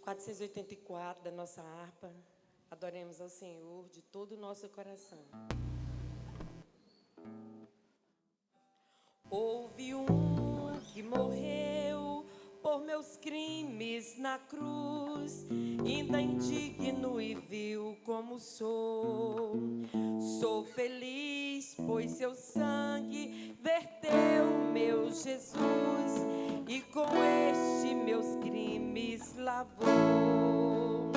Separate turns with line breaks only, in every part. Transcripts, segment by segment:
484 da nossa harpa. Adoremos ao Senhor de todo o nosso coração. Houve um que morreu por meus crimes na cruz, ainda indigno e vil como sou. Sou feliz, pois seu sangue verteu meu Jesus, e com este meus crimes lavou.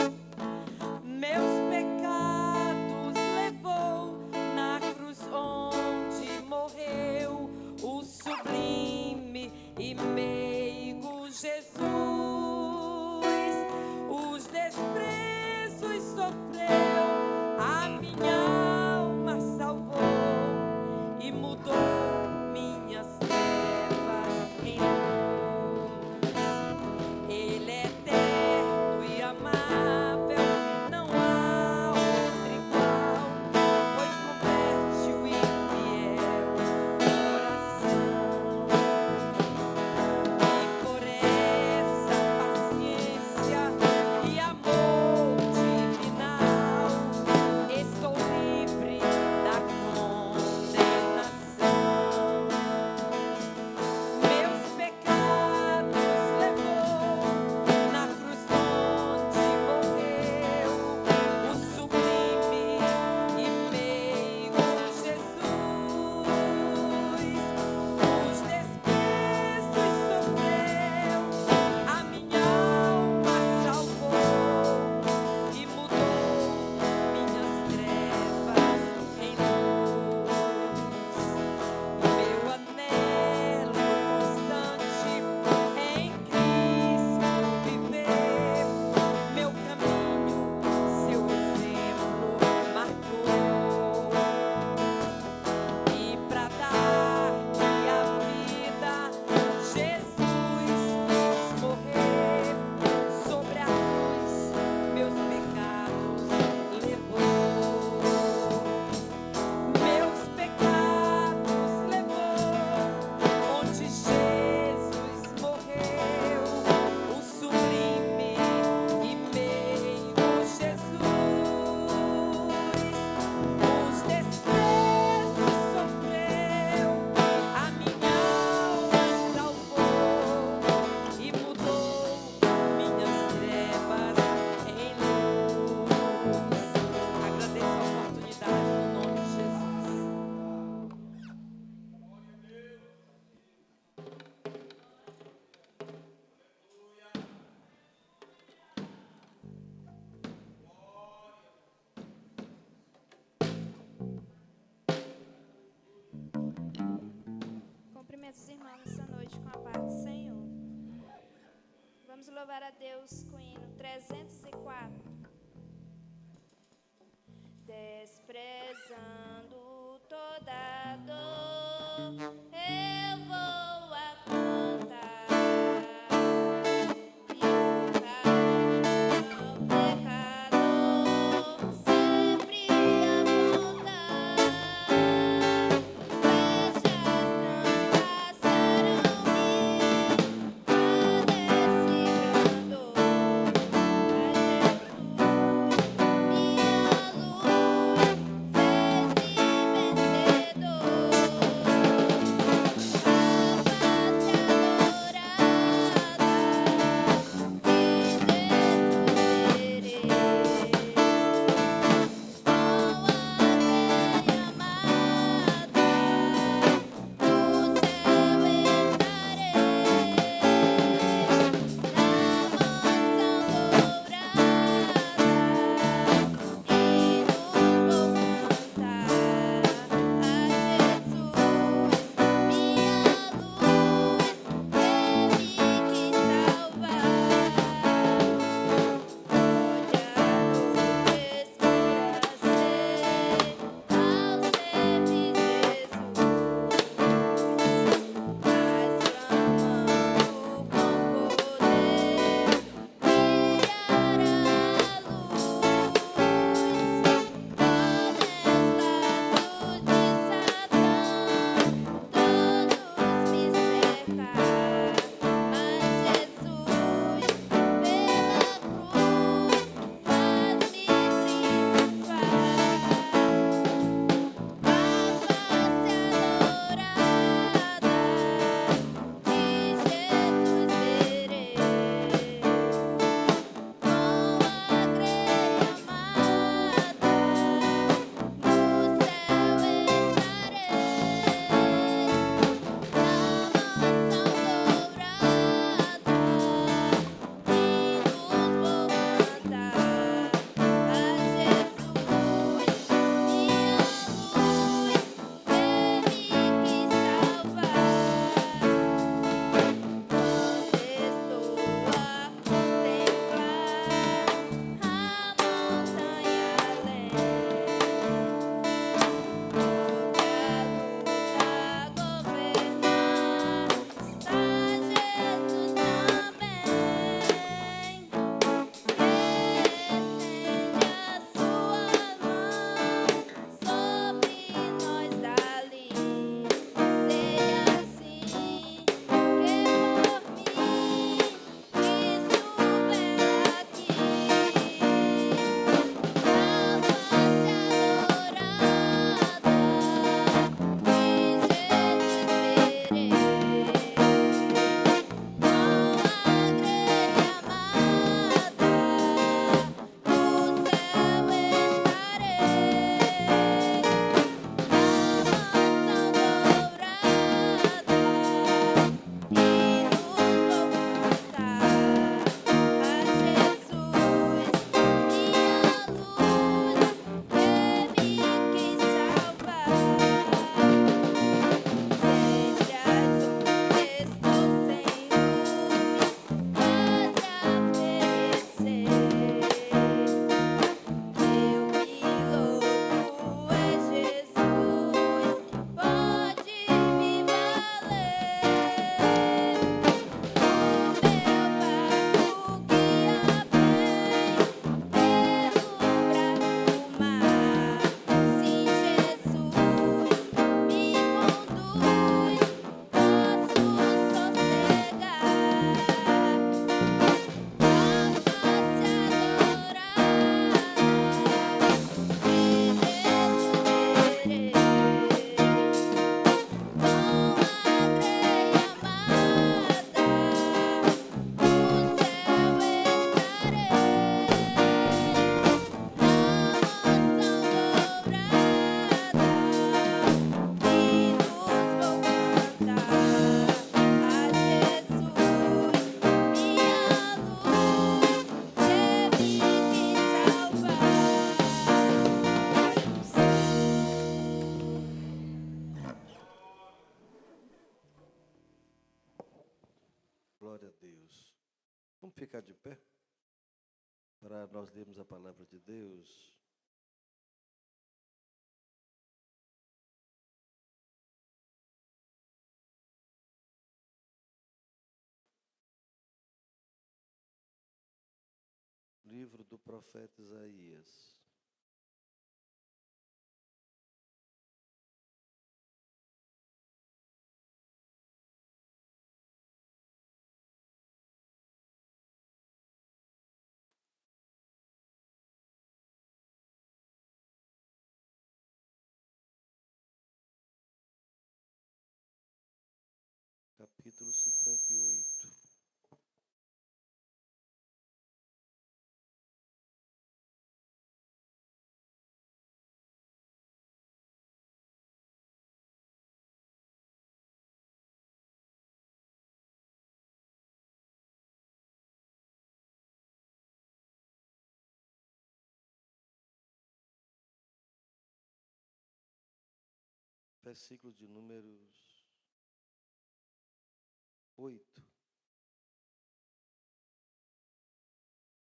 Meus pecados levou na cruz onde morreu o sublime e meigo Jesus. Os desprezos sofreu, a minha alma salvou e mudou minhas trevas em luz. Ele é eterno e amável, não há outro igual, pois converte o infiel coração. E por essa paciência e amor divinal, estou livre da condenação. Meus pecados levou na cruz onde morreu o sublime e meigo Jesus. Os desprezos sofreu, a minha alma salvou e mudou minhas trevas em luz. Meu anelo constante em Cristo viver, meu caminho, seu exemplo marcou. E pra dar-me a vida, Jesus quis morrer sobre a cruz, meus pecados levou. Meus pecados levou onde Jesus morreu, o sublime e meigo Jesus. Os desprezos sofreu, a minha alma salvou e mudou minhas trevas em luz. Agradeço a oportunidade no nome de Jesus.
Cumprimento os irmãos essa noite com a paz do Senhor. Vamos louvar a Deus com o hino 304. Desprezando toda dor, eu vou a cantar. Ao pecador, sempre apontar. Flechas transpassaram-me, padeci grande dor, mas Jesus, minha luz, fez-me vencedor.
Vamos ficar de pé para nós lermos a palavra de Deus. Livro do profeta Isaías. Capítulo 58. Versículo de números 8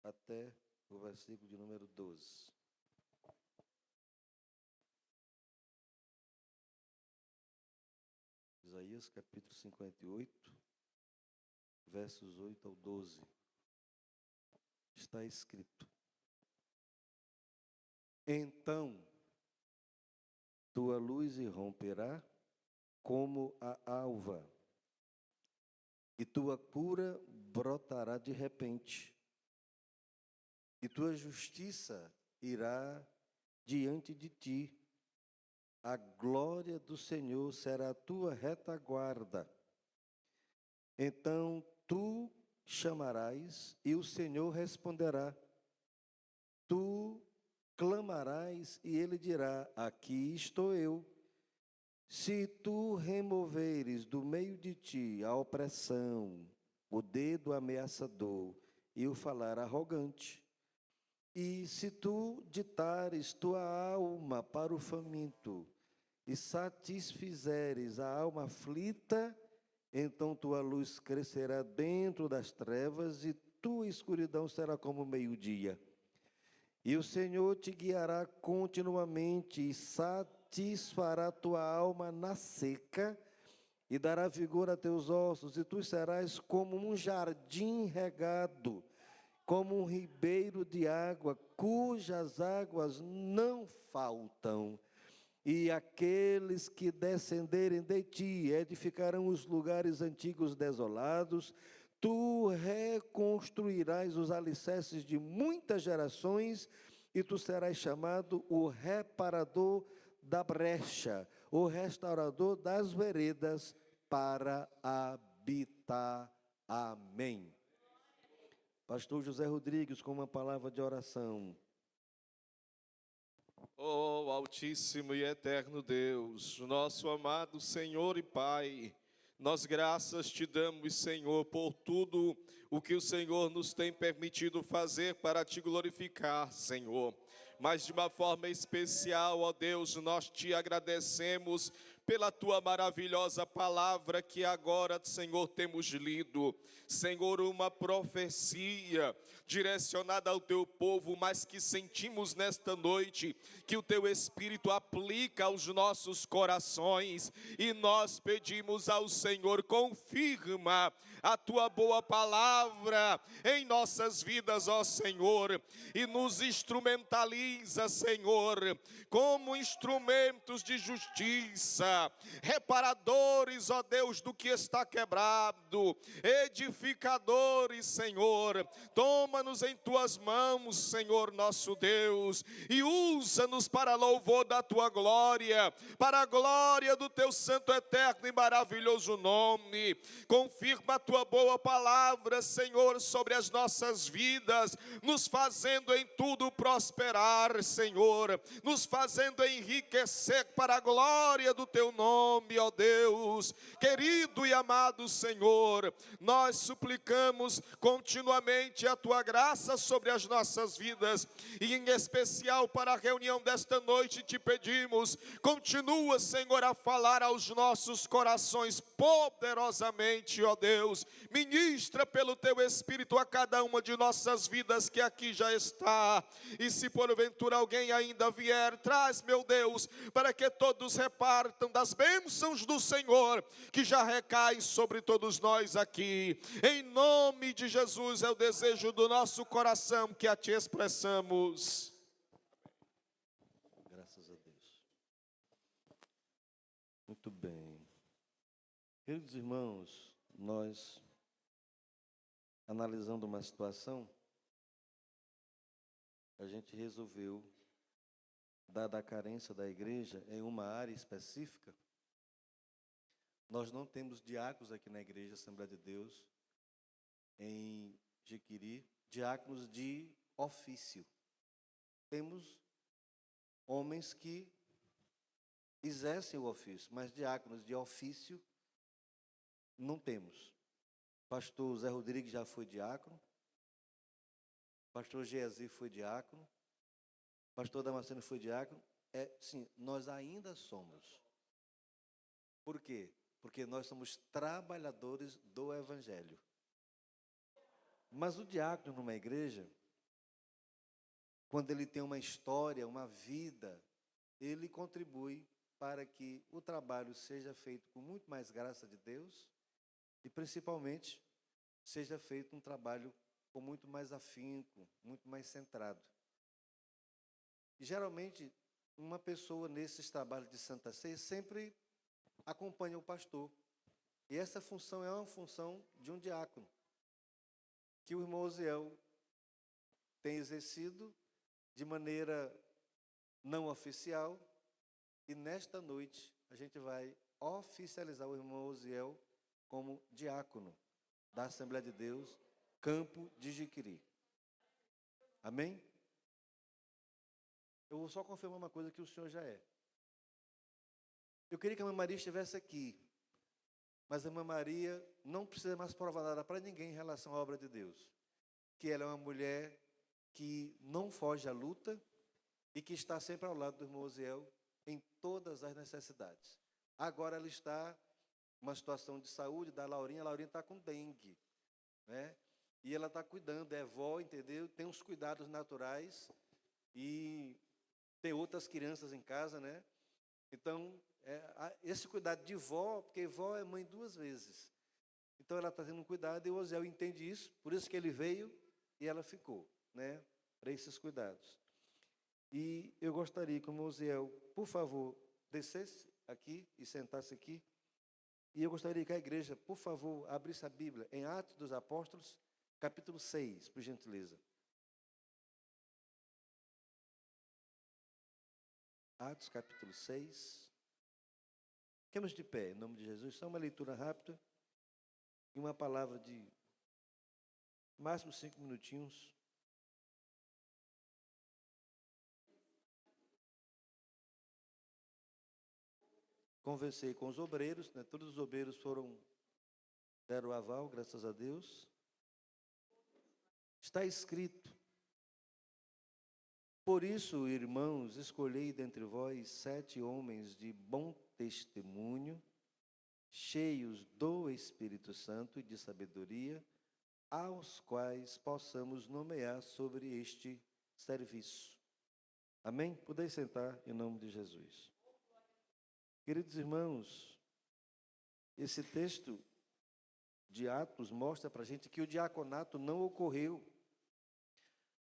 até o versículo de número 12. Isaías capítulo 58, versos 8 ao 12. Está escrito: Então tua luz irromperá como a alva, e tua cura brotará de repente, e tua justiça irá diante de ti. A glória do Senhor será a tua retaguarda. Então tu chamarás e o Senhor responderá. Tu clamarás e ele dirá: aqui estou eu. Se tu removeres do meio de ti a opressão, o dedo ameaçador e o falar arrogante, e se tu ditares tua alma para o faminto, e satisfizeres a alma aflita, então tua luz crescerá dentro das trevas, e tua escuridão será como meio-dia. E o Senhor te guiará continuamente, e satisfará tua alma na seca, e dará vigor a teus ossos, e tu serás como um jardim regado, como um ribeiro de água, cujas águas não faltam. E aqueles que descenderem de ti edificarão os lugares antigos desolados. Tu reconstruirás os alicerces de muitas gerações, e tu serás chamado o reparador da brecha, o restaurador das veredas, para habitar. Amém. Pastor José Rodrigues, com uma palavra de oração.
Ó Altíssimo e Eterno Deus, nosso amado Senhor e Pai, nós graças te damos, Senhor, por tudo o que o Senhor nos tem permitido fazer para te glorificar, Senhor. Mas de uma forma especial, ó Deus, nós te agradecemos pela tua maravilhosa palavra que agora, Senhor, temos lido. Senhor, uma profecia direcionada ao teu povo, mas que sentimos nesta noite que o teu Espírito aplica aos nossos corações, e nós pedimos ao Senhor: confirma a tua boa palavra em nossas vidas, ó Senhor, e nos instrumentaliza, Senhor, como instrumentos de justiça, reparadores, ó Deus, do que está quebrado, edificadores, Senhor. Toma-nos em tuas mãos, Senhor nosso Deus, e usa-nos para louvor da tua glória, para a glória do teu santo, eterno e maravilhoso nome. Confirma a tua boa palavra, Senhor, sobre as nossas vidas, nos fazendo em tudo prosperar, Senhor, nos fazendo enriquecer para a glória do teu teu nome, ó Deus. Querido e amado Senhor, nós suplicamos continuamente a tua graça sobre as nossas vidas, e em especial para a reunião desta noite te pedimos, continua, Senhor, a falar aos nossos corações poderosamente, ó Deus. Ministra pelo teu Espírito a cada uma de nossas vidas que aqui já está, e se porventura alguém ainda vier, traz, meu Deus, para que todos repartam das bênçãos do Senhor, que já recaem sobre todos nós aqui. Em nome de Jesus é o desejo do nosso coração que a ti expressamos.
Graças a Deus. Muito bem. Queridos irmãos, nós, analisando uma situação, a gente resolveu, dada a carência da igreja em uma área específica, nós não temos diáconos aqui na igreja Assembleia de Deus, em Jiquiri, diáconos de ofício. Temos homens que exercem o ofício, mas diáconos de ofício não temos. Pastor Zé Rodrigues já foi diácono, pastor Geazi foi diácono, pastor Damasceno foi diácono. Sim, nós ainda somos. Por quê? Porque nós somos trabalhadores do Evangelho. Mas o diácono numa igreja, quando ele tem uma história, uma vida, ele contribui para que o trabalho seja feito com muito mais graça de Deus e, principalmente, seja feito um trabalho com muito mais afinco, muito mais centrado. E, geralmente, uma pessoa nesses trabalhos de Santa Ceia sempre acompanha o pastor. E essa função é uma função de um diácono, que o irmão Osiel tem exercido de maneira não oficial, e nesta noite a gente vai oficializar o irmão Osiel como diácono da Assembleia de Deus, Campo de Jiquiri. Amém? Eu vou só confirmar uma coisa que o senhor já é. Eu queria que a irmã Maria estivesse aqui, mas a irmã Maria não precisa mais provar nada para ninguém em relação à obra de Deus. Que ela é uma mulher que não foge à luta e que está sempre ao lado do irmão Osiel em todas as necessidades. Agora ela está numa situação de saúde da Laurinha. A Laurinha está com dengue, né? E ela está cuidando, é vó, entendeu? Tem uns cuidados naturais e tem outras crianças em casa, né? Então, esse cuidado de vó, porque vó é mãe duas vezes. Então, ela está tendo um cuidado e o Osiel entende isso, por isso que ele veio e ela ficou, né? Para esses cuidados. E eu gostaria que o Osiel, por favor, descesse aqui e sentasse aqui. E eu gostaria que a igreja, por favor, abrisse a Bíblia em Atos dos Apóstolos, capítulo 6, por gentileza. Atos, capítulo 6. Fiquemos de pé, em nome de Jesus. Só uma leitura rápida e uma palavra de máximo 5 minutinhos. Conversei com os obreiros, né? Todos os obreiros deram o aval, graças a Deus. Está escrito: por isso, irmãos, escolhei dentre vós 7 homens de bom testemunho, cheios do Espírito Santo e de sabedoria, aos quais possamos nomear sobre este serviço. Amém? Podeis sentar em nome de Jesus. Queridos irmãos, esse texto de Atos mostra para a gente que o diaconato não ocorreu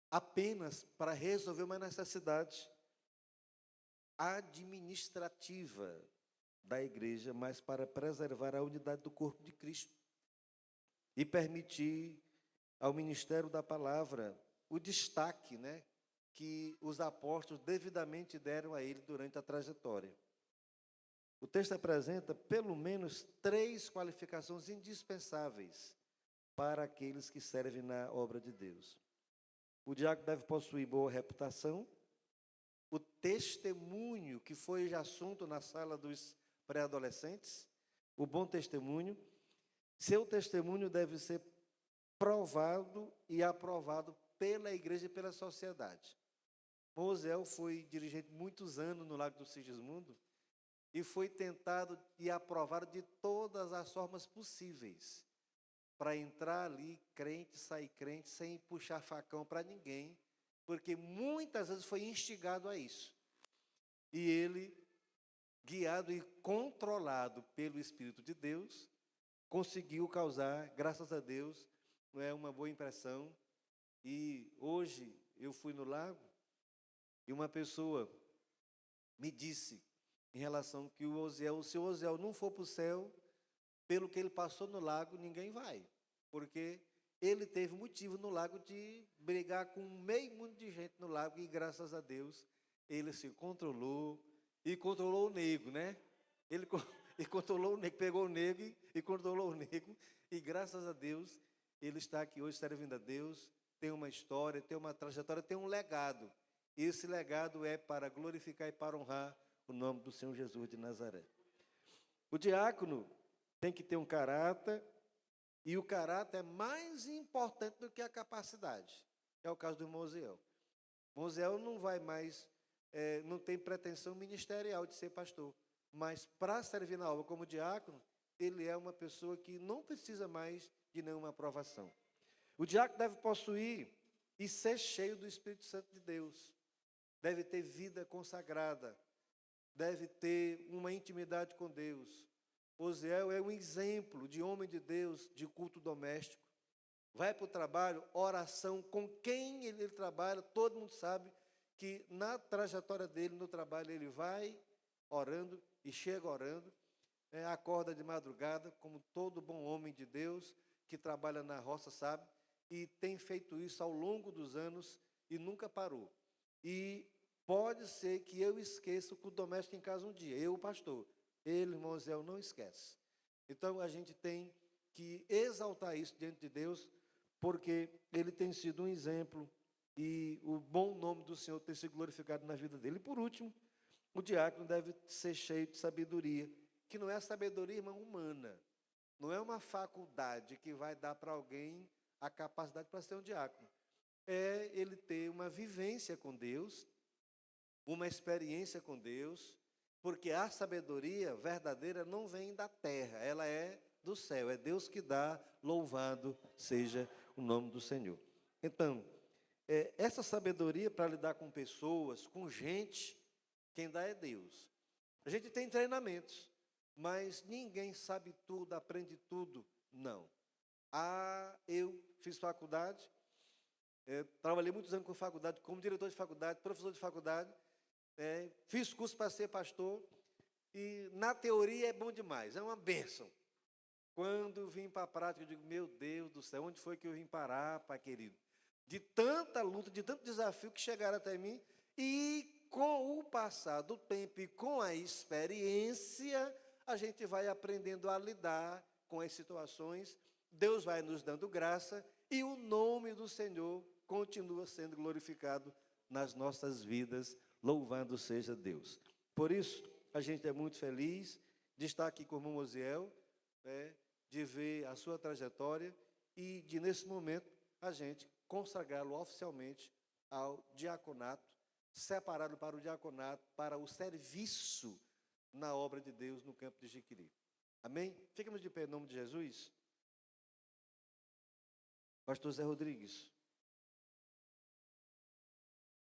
apenas para resolver uma necessidade administrativa da igreja, mas para preservar a unidade do corpo de Cristo e permitir ao ministério da palavra o destaque, né, que os apóstolos devidamente deram a ele durante a trajetória. O texto apresenta pelo menos 3 qualificações indispensáveis para aqueles que servem na obra de Deus. O diácono deve possuir boa reputação, o testemunho, que foi assunto na sala dos pré-adolescentes, o bom testemunho. Seu testemunho deve ser provado e aprovado pela igreja e pela sociedade. Mosiel foi dirigente muitos anos no Lago do Sigismundo e foi tentado e aprovado de todas as formas possíveis para entrar ali crente, sair crente, sem puxar facão para ninguém, porque muitas vezes foi instigado a isso. E ele, guiado e controlado pelo Espírito de Deus, conseguiu causar, graças a Deus, uma boa impressão. E hoje eu fui no lago e uma pessoa me disse em relação que se o Osiel não for para o céu, pelo que ele passou no lago, ninguém vai. Porque ele teve motivo no lago de brigar com meio mundo de gente no lago e, graças a Deus, ele se controlou e controlou o nego, né? Ele controlou o nego, pegou o nego e controlou o nego. E, graças a Deus, ele está aqui hoje servindo a Deus, tem uma história, tem uma trajetória, tem um legado. E esse legado é para glorificar e para honrar o nome do Senhor Jesus de Nazaré. O diácono tem que ter um caráter, e o caráter é mais importante do que a capacidade. É o caso do Mosiel. Mosiel não vai mais, não tem pretensão ministerial de ser pastor, mas para servir na obra como diácono, ele é uma pessoa que não precisa mais de nenhuma aprovação. O diácono deve possuir e ser cheio do Espírito Santo de Deus, deve ter vida consagrada, deve ter uma intimidade com Deus. Osiel é um exemplo de homem de Deus, de culto doméstico. Vai para o trabalho, oração, com quem ele trabalha, todo mundo sabe que na trajetória dele, no trabalho, ele vai orando e chega orando, acorda de madrugada, como todo bom homem de Deus, que trabalha na roça, sabe, e tem feito isso ao longo dos anos e nunca parou. E pode ser que eu esqueça o culto doméstico em casa um dia, eu, o pastor. Ele, Mosiel, não esquece. Então, a gente tem que exaltar isso diante de Deus, porque ele tem sido um exemplo e o bom nome do Senhor tem sido glorificado na vida dele. E, por último, o diácono deve ser cheio de sabedoria, que não é a sabedoria, irmã, humana. Não é uma faculdade que vai dar para alguém a capacidade para ser um diácono. É ele ter uma vivência com Deus, uma experiência com Deus, porque a sabedoria verdadeira não vem da terra, ela é do céu, é Deus que dá, louvado seja o nome do Senhor. Então, essa sabedoria para lidar com pessoas, com gente, quem dá é Deus. A gente tem treinamentos, mas ninguém sabe tudo, aprende tudo, não. Eu fiz faculdade, trabalhei muitos anos com faculdade, como diretor de faculdade, professor de faculdade, fiz curso para ser pastor, e na teoria é bom demais, é uma bênção. Quando eu vim para a prática, eu digo, meu Deus do céu, onde foi que eu vim parar, pai querido? De tanta luta, de tanto desafio que chegaram até mim, e com o passar do tempo e com a experiência, a gente vai aprendendo a lidar com as situações, Deus vai nos dando graça, e o nome do Senhor continua sendo glorificado nas nossas vidas, louvado seja Deus. Por isso, a gente é muito feliz de estar aqui com o irmão Mosiel, de ver a sua trajetória e de, nesse momento, a gente consagrá-lo oficialmente ao diaconato, separado para o diaconato, para o serviço na obra de Deus no campo de Jiquiri. Amém? Ficamos de pé em nome de Jesus. Pastor Zé Rodrigues,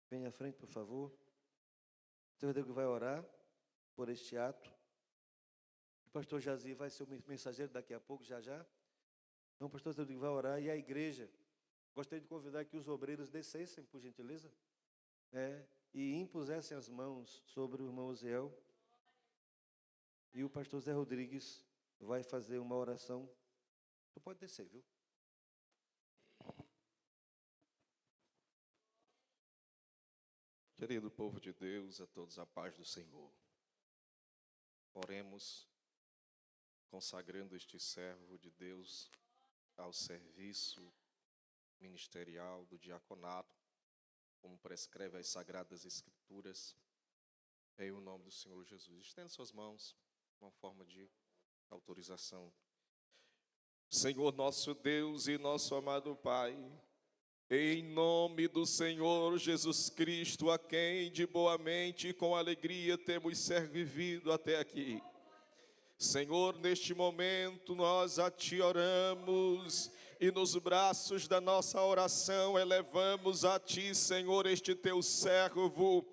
venha à frente, por favor. O Senhor Rodrigo vai orar por este ato. O pastor Jazi vai ser o mensageiro daqui a pouco, já. Então, o pastor Rodrigo vai orar e a igreja, gostaria de convidar que os obreiros descessem, por gentileza, e impusessem as mãos sobre o irmão Osiel. E o pastor Zé Rodrigues vai fazer uma oração. Tu pode descer, viu?
Querido povo de Deus, a todos a paz do Senhor. Oremos, consagrando este servo de Deus ao serviço ministerial do diaconato, como prescreve as Sagradas Escrituras, em o nome do Senhor Jesus. Estenda suas mãos uma forma de autorização. Senhor nosso Deus e nosso amado Pai, em nome do Senhor Jesus Cristo, a quem de boa mente e com alegria temos servido até aqui. Senhor, neste momento nós a Ti oramos e nos braços da nossa oração elevamos a Ti, Senhor, este Teu servo,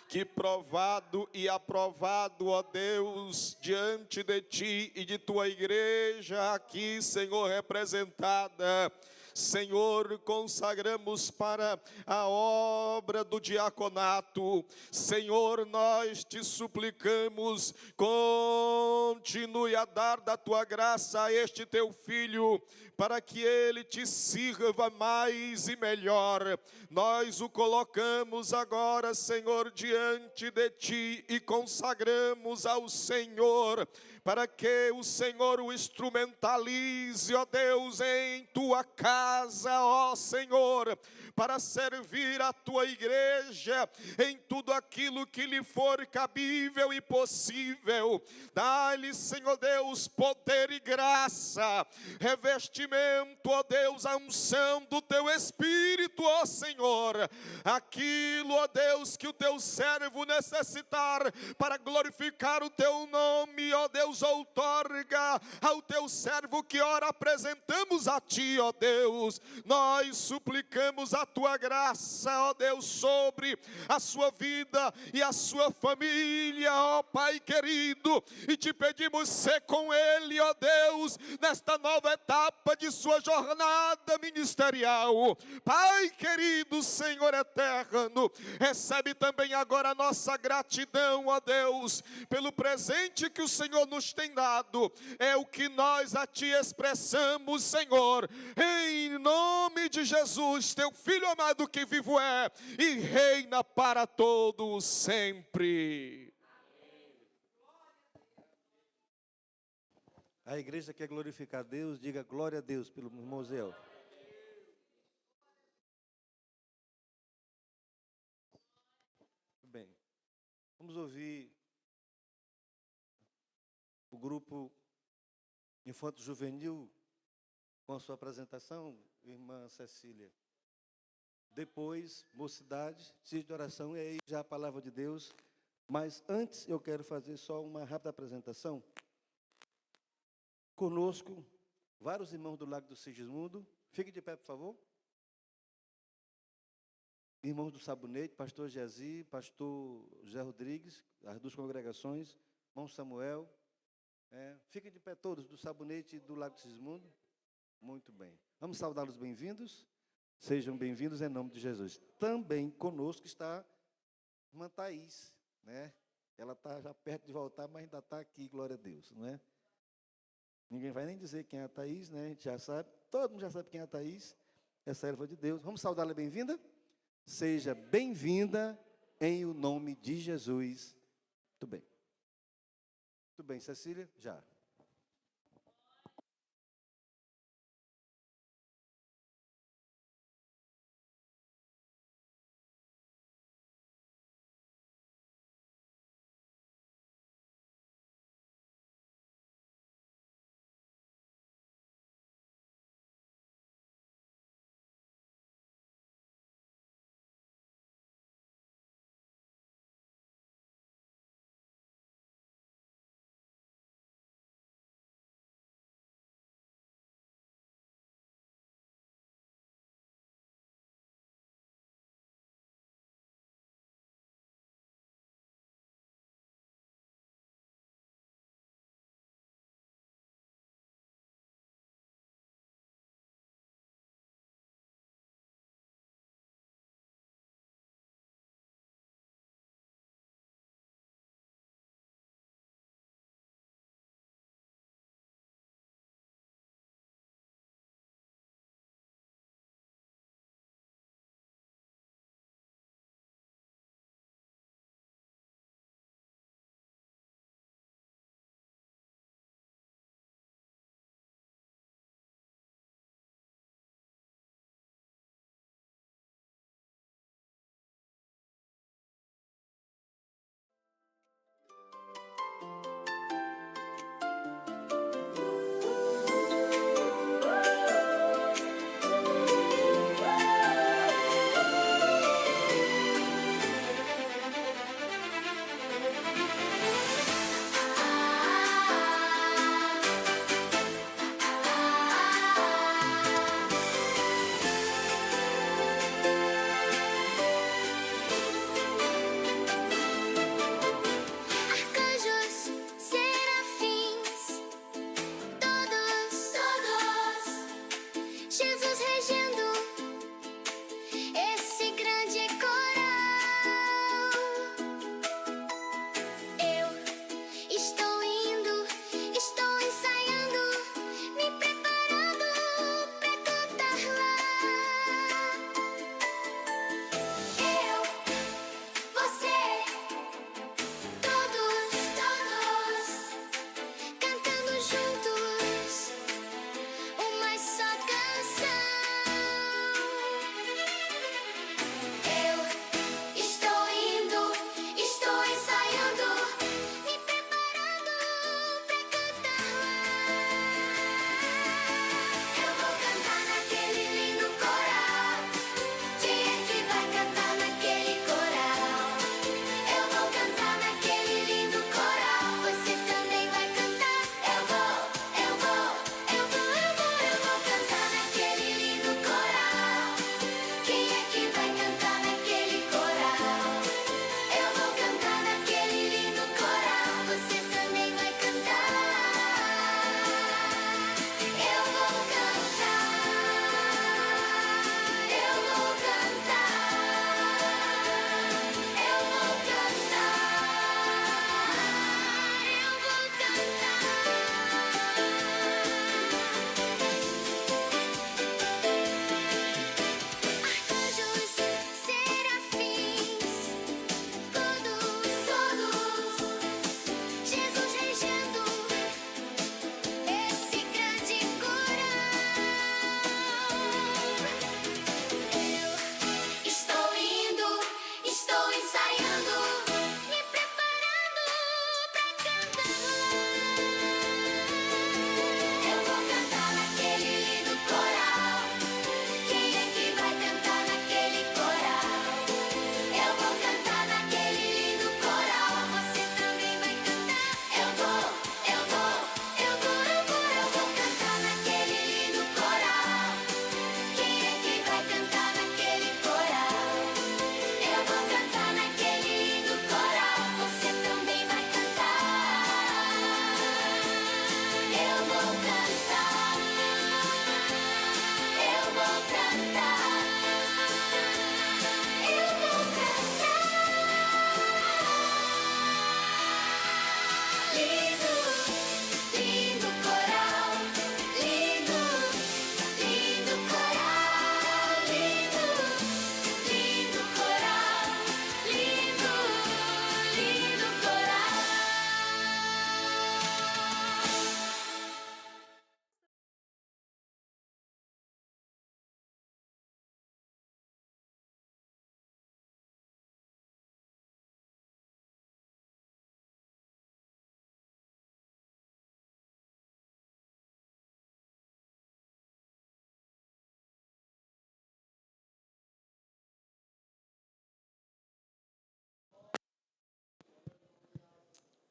que provado e aprovado, ó Deus, diante de Ti e de Tua igreja aqui, Senhor, representada, Senhor, consagramos para a obra do diaconato. Senhor, nós te suplicamos, continue a dar da tua graça a este teu filho, para que ele te sirva mais e melhor. Nós o colocamos agora, Senhor, diante de ti e consagramos ao Senhor, para que o Senhor o instrumentalize, ó Deus, em tua casa, ó Senhor, para servir a tua igreja em tudo aquilo que lhe for cabível e possível. Dá-lhe, Senhor Deus, poder e graça, revestimento, ó Deus, a unção do teu Espírito, ó Senhor, aquilo, ó Deus, que o teu servo necessitar para glorificar o teu nome, ó Deus, outorga ao teu servo que ora apresentamos a ti, ó Deus. Nós suplicamos a tua graça, ó Deus, sobre a sua vida e a sua família, ó Pai querido, e te pedimos ser com ele, ó Deus, nesta nova etapa de sua jornada ministerial. Pai querido, Senhor eterno, recebe também agora a nossa gratidão, ó Deus, pelo presente que o Senhor nos tem dado. É o que nós a ti expressamos, Senhor, em nome de Jesus, teu Filho amado, que vivo é e reina para todos sempre.
A igreja quer glorificar a Deus, diga glória a Deus pelo museu. Bem, vamos ouvir o grupo Infanto Juvenil com a sua apresentação, irmã Cecília. Depois, mocidade, sítio de oração, e aí já a palavra de Deus. Mas antes eu quero fazer só uma rápida apresentação. Conosco, vários irmãos do Lago do Sigismundo. Fique de pé, por favor. Irmãos do Sabonete, pastor Gezi, pastor José Rodrigues, as duas congregações, irmão Samuel. Fiquem de pé todos, do Sabonete e do Lago do Sigismundo. Muito bem. Vamos saudá-los bem-vindos. Sejam bem-vindos em nome de Jesus. Também conosco está a irmã Thaís, né? Ela está já perto de voltar, mas ainda está aqui, glória a Deus, não é? Ninguém vai nem dizer quem é a Thaís, né? A gente já sabe, todo mundo já sabe quem é a Thaís, é serva de Deus. Vamos saudá-la bem-vinda? Seja bem-vinda em o nome de Jesus. Muito bem. Muito bem, Cecília? Já.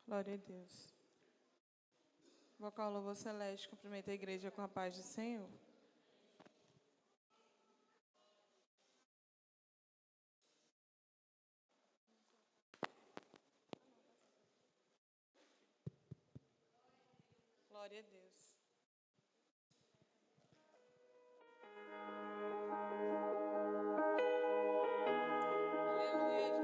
Glória a Deus. Vocal Louvor Celeste, cumprimenta a igreja com a paz do Senhor. Glória a Deus. Aleluia,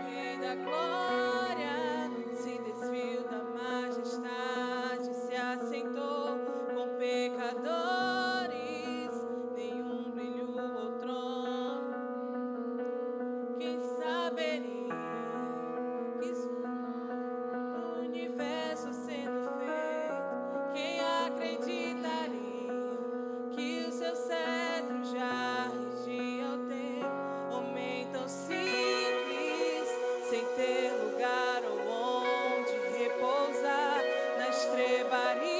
Rei da glória se despiu da majestade, se assentou com pecadores, nenhum brilho ou trono. Quem saberia que o universo sendo feito, quem acreditaria que o seu cetro já regia o tempo, homem tão simples, sem ter lugar ou onde repousar na estrebaria,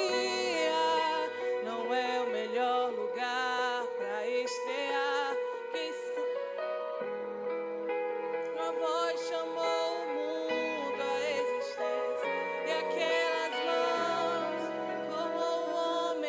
não é o melhor lugar para estrear. Quem Sua voz chamou o mundo à existência, e aquelas mãos tomou o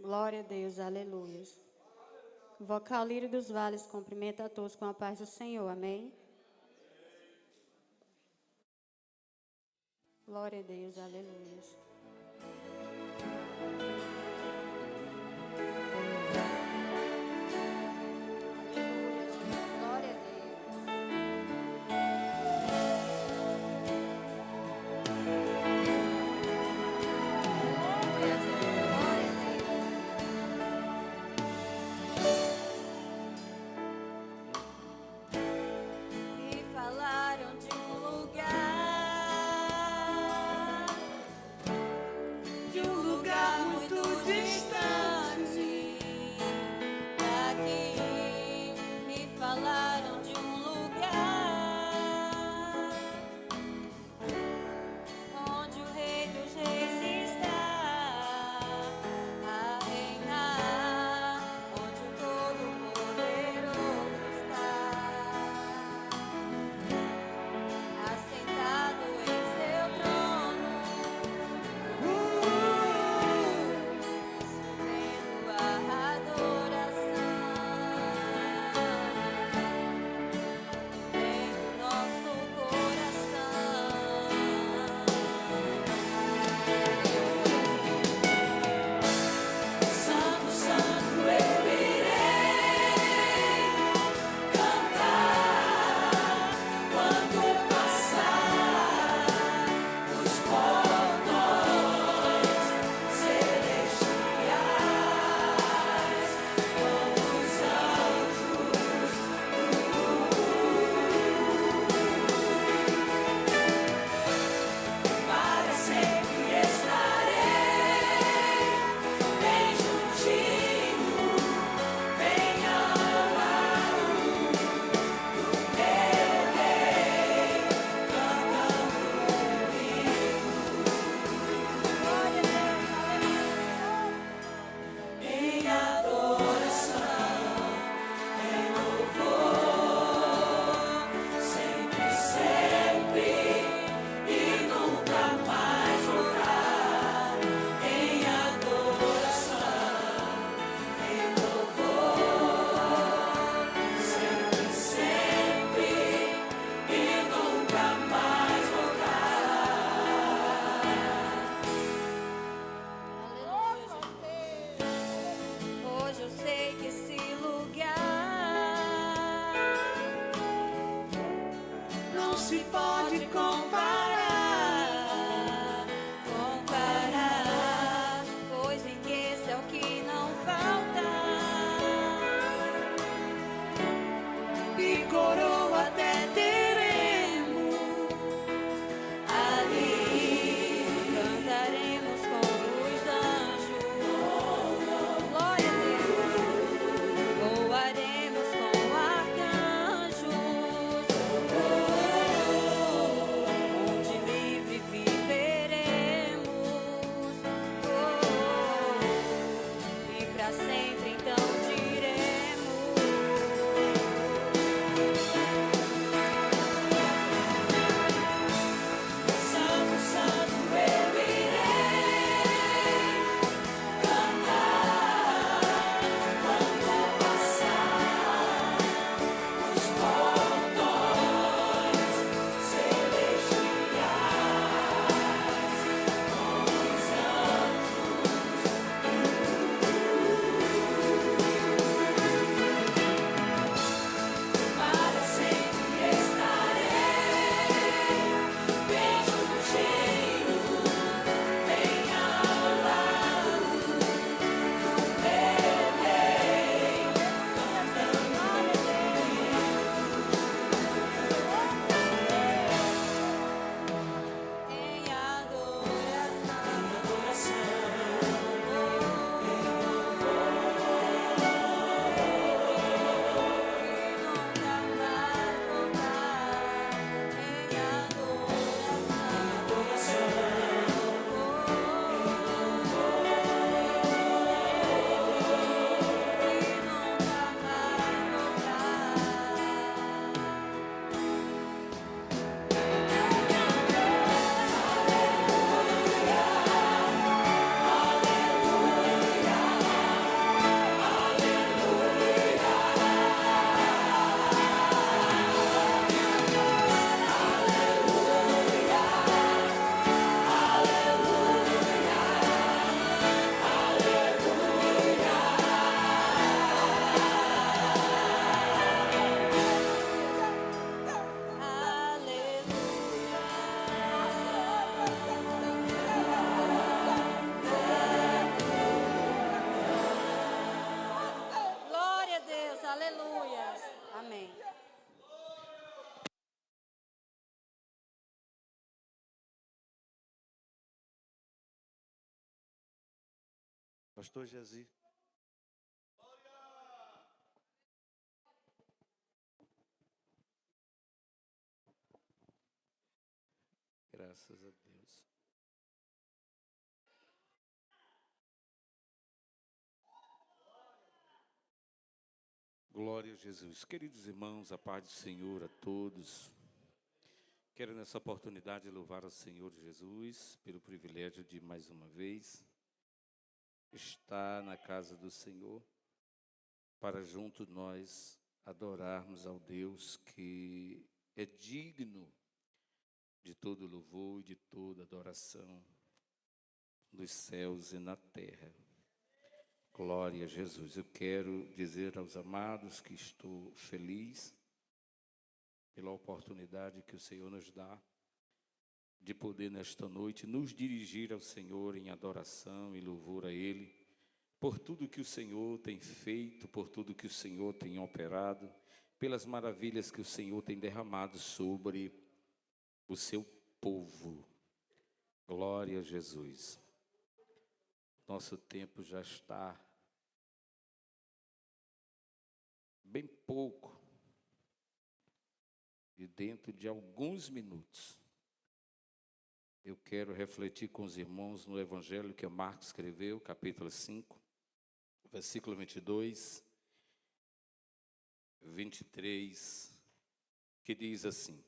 Glória a Deus, aleluia. O vocal lírio dos vales cumprimenta a todos com a paz do Senhor, amém? Glória a Deus, aleluia. Glória a Deus.
Me falaram de um lugar muito distante daqui. Me falaram de um lugar onde o Rei dos Reis está a reinar, onde o Todo-Poderoso está assentado em seu trono, recebendo a adoração. Vem do nosso coração. Santo, Santo, eu irei cantar quando eu passar os portões celestiais, com os anjos. Para sempre estarei bem juntinho, bem ao lado do meu Rei, cantando glória a Deus, aleluia, em adoração, em louvor, sempre, sempre e nunca mais voltar. Em adoração, em louvor, sempre, sempre e nunca mais voltar. Hoje eu sei que esse lugar não se pode comparar, pois enriquece é o que não falta, e coroa até teremos ali, cantaremos com os anjos, glória a Deus, voaremos com arcanjos,
Pastor Jazi.
Graças a Deus. Glória a Jesus. Queridos irmãos, a paz do Senhor a todos. Quero nessa oportunidade louvar ao Senhor Jesus pelo privilégio de mais uma vez estar na casa do Senhor para junto nós adorarmos ao Deus que é digno de todo louvor e de toda adoração nos céus e na terra. Glória a Jesus. Eu quero dizer aos amados que estou feliz pela oportunidade que o Senhor nos dá de poder nesta noite nos dirigir ao Senhor em adoração e louvor a Ele, por tudo que o Senhor tem feito, por tudo que o Senhor tem operado, pelas maravilhas que o Senhor tem derramado sobre o seu povo. Glória a Jesus. Nosso tempo já está bem pouco, e dentro de alguns minutos eu quero refletir com os irmãos no Evangelho que Marcos escreveu, capítulo 5, versículo 22, 23, que diz assim: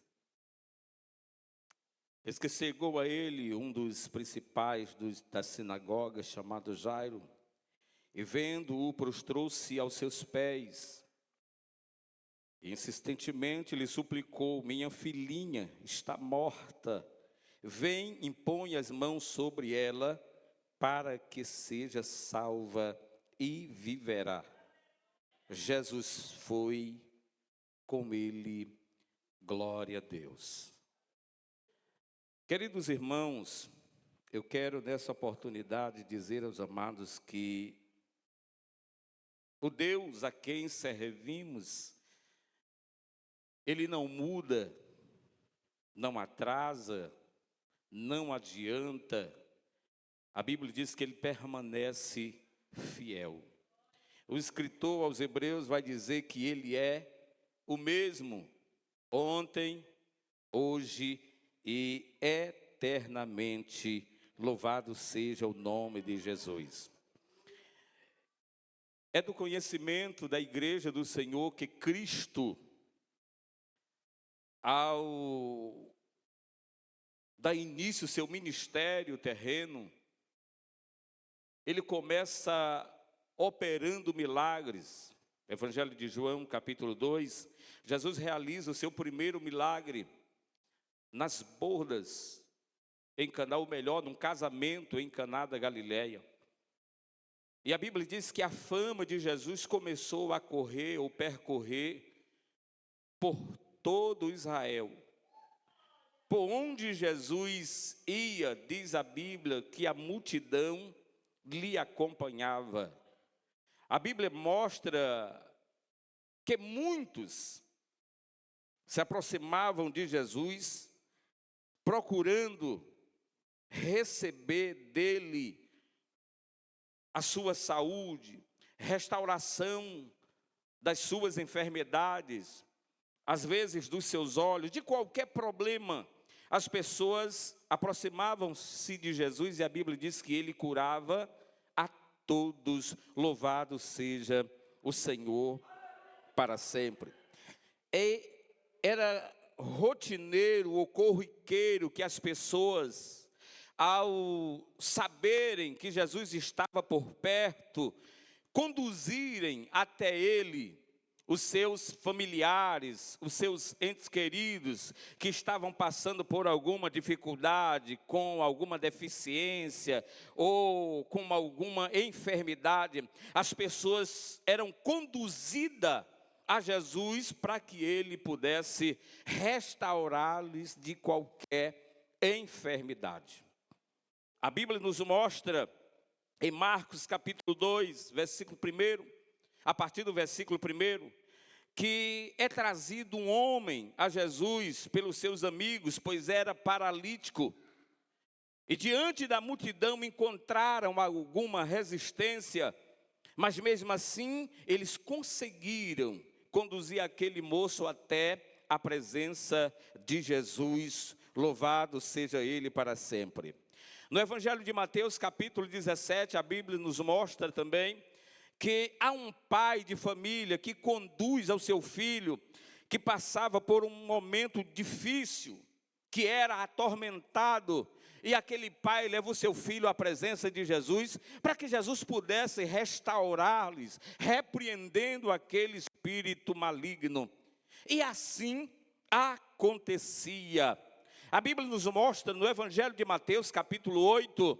eis que chegou a ele um dos principais da sinagoga, chamado Jairo, e vendo-o, prostrou-se aos seus pés, e insistentemente lhe suplicou: minha filhinha está morta, vem, impõe as mãos sobre ela, para que seja salva e viverá. Jesus foi com ele, glória a Deus. Queridos irmãos, eu quero nessa oportunidade dizer aos amados que o Deus a quem servimos, Ele não muda, não atrasa, não adianta. A Bíblia diz que Ele permanece fiel. O escritor aos Hebreus vai dizer que Ele é o mesmo ontem, hoje e eternamente. Louvado seja o nome de Jesus. É do conhecimento da igreja do Senhor que Cristo, ao dar início ao seu ministério terreno, ele começa operando milagres. Evangelho de João, capítulo 2, Jesus realiza o seu primeiro milagre nas bodas em Caná, ou melhor, num casamento em Caná da Galileia. E a Bíblia diz que a fama de Jesus começou a correr ou percorrer por todo Israel. Por onde Jesus ia, diz a Bíblia, que a multidão lhe acompanhava. A Bíblia mostra que muitos se aproximavam de Jesus, procurando receber dele a sua saúde, restauração das suas enfermidades, às vezes dos seus olhos, de qualquer problema. As pessoas aproximavam-se de Jesus e a Bíblia diz que ele curava a todos. Louvado seja o Senhor para sempre. E era rotineiro ou corriqueiro que as pessoas, ao saberem que Jesus estava por perto, conduzirem até ele os seus familiares, os seus entes queridos que estavam passando por alguma dificuldade, com alguma deficiência ou com alguma enfermidade. As pessoas eram conduzidas a Jesus para que ele pudesse restaurá-los de qualquer enfermidade. A Bíblia nos mostra em Marcos capítulo 2, versículo 1, a partir do versículo 1, que é trazido um homem a Jesus pelos seus amigos, pois era paralítico. E diante da multidão encontraram alguma resistência, mas mesmo assim eles conseguiram conduzir aquele moço até a presença de Jesus. Louvado seja ele para sempre. No Evangelho de Mateus, capítulo 17, a Bíblia nos mostra também que há um pai de família que conduz ao seu filho, que passava por um momento difícil, que era atormentado, e aquele pai leva o seu filho à presença de Jesus, para que Jesus pudesse restaurar-lhes, repreendendo aquele espírito maligno. E assim acontecia. A Bíblia nos mostra no Evangelho de Mateus, capítulo 8,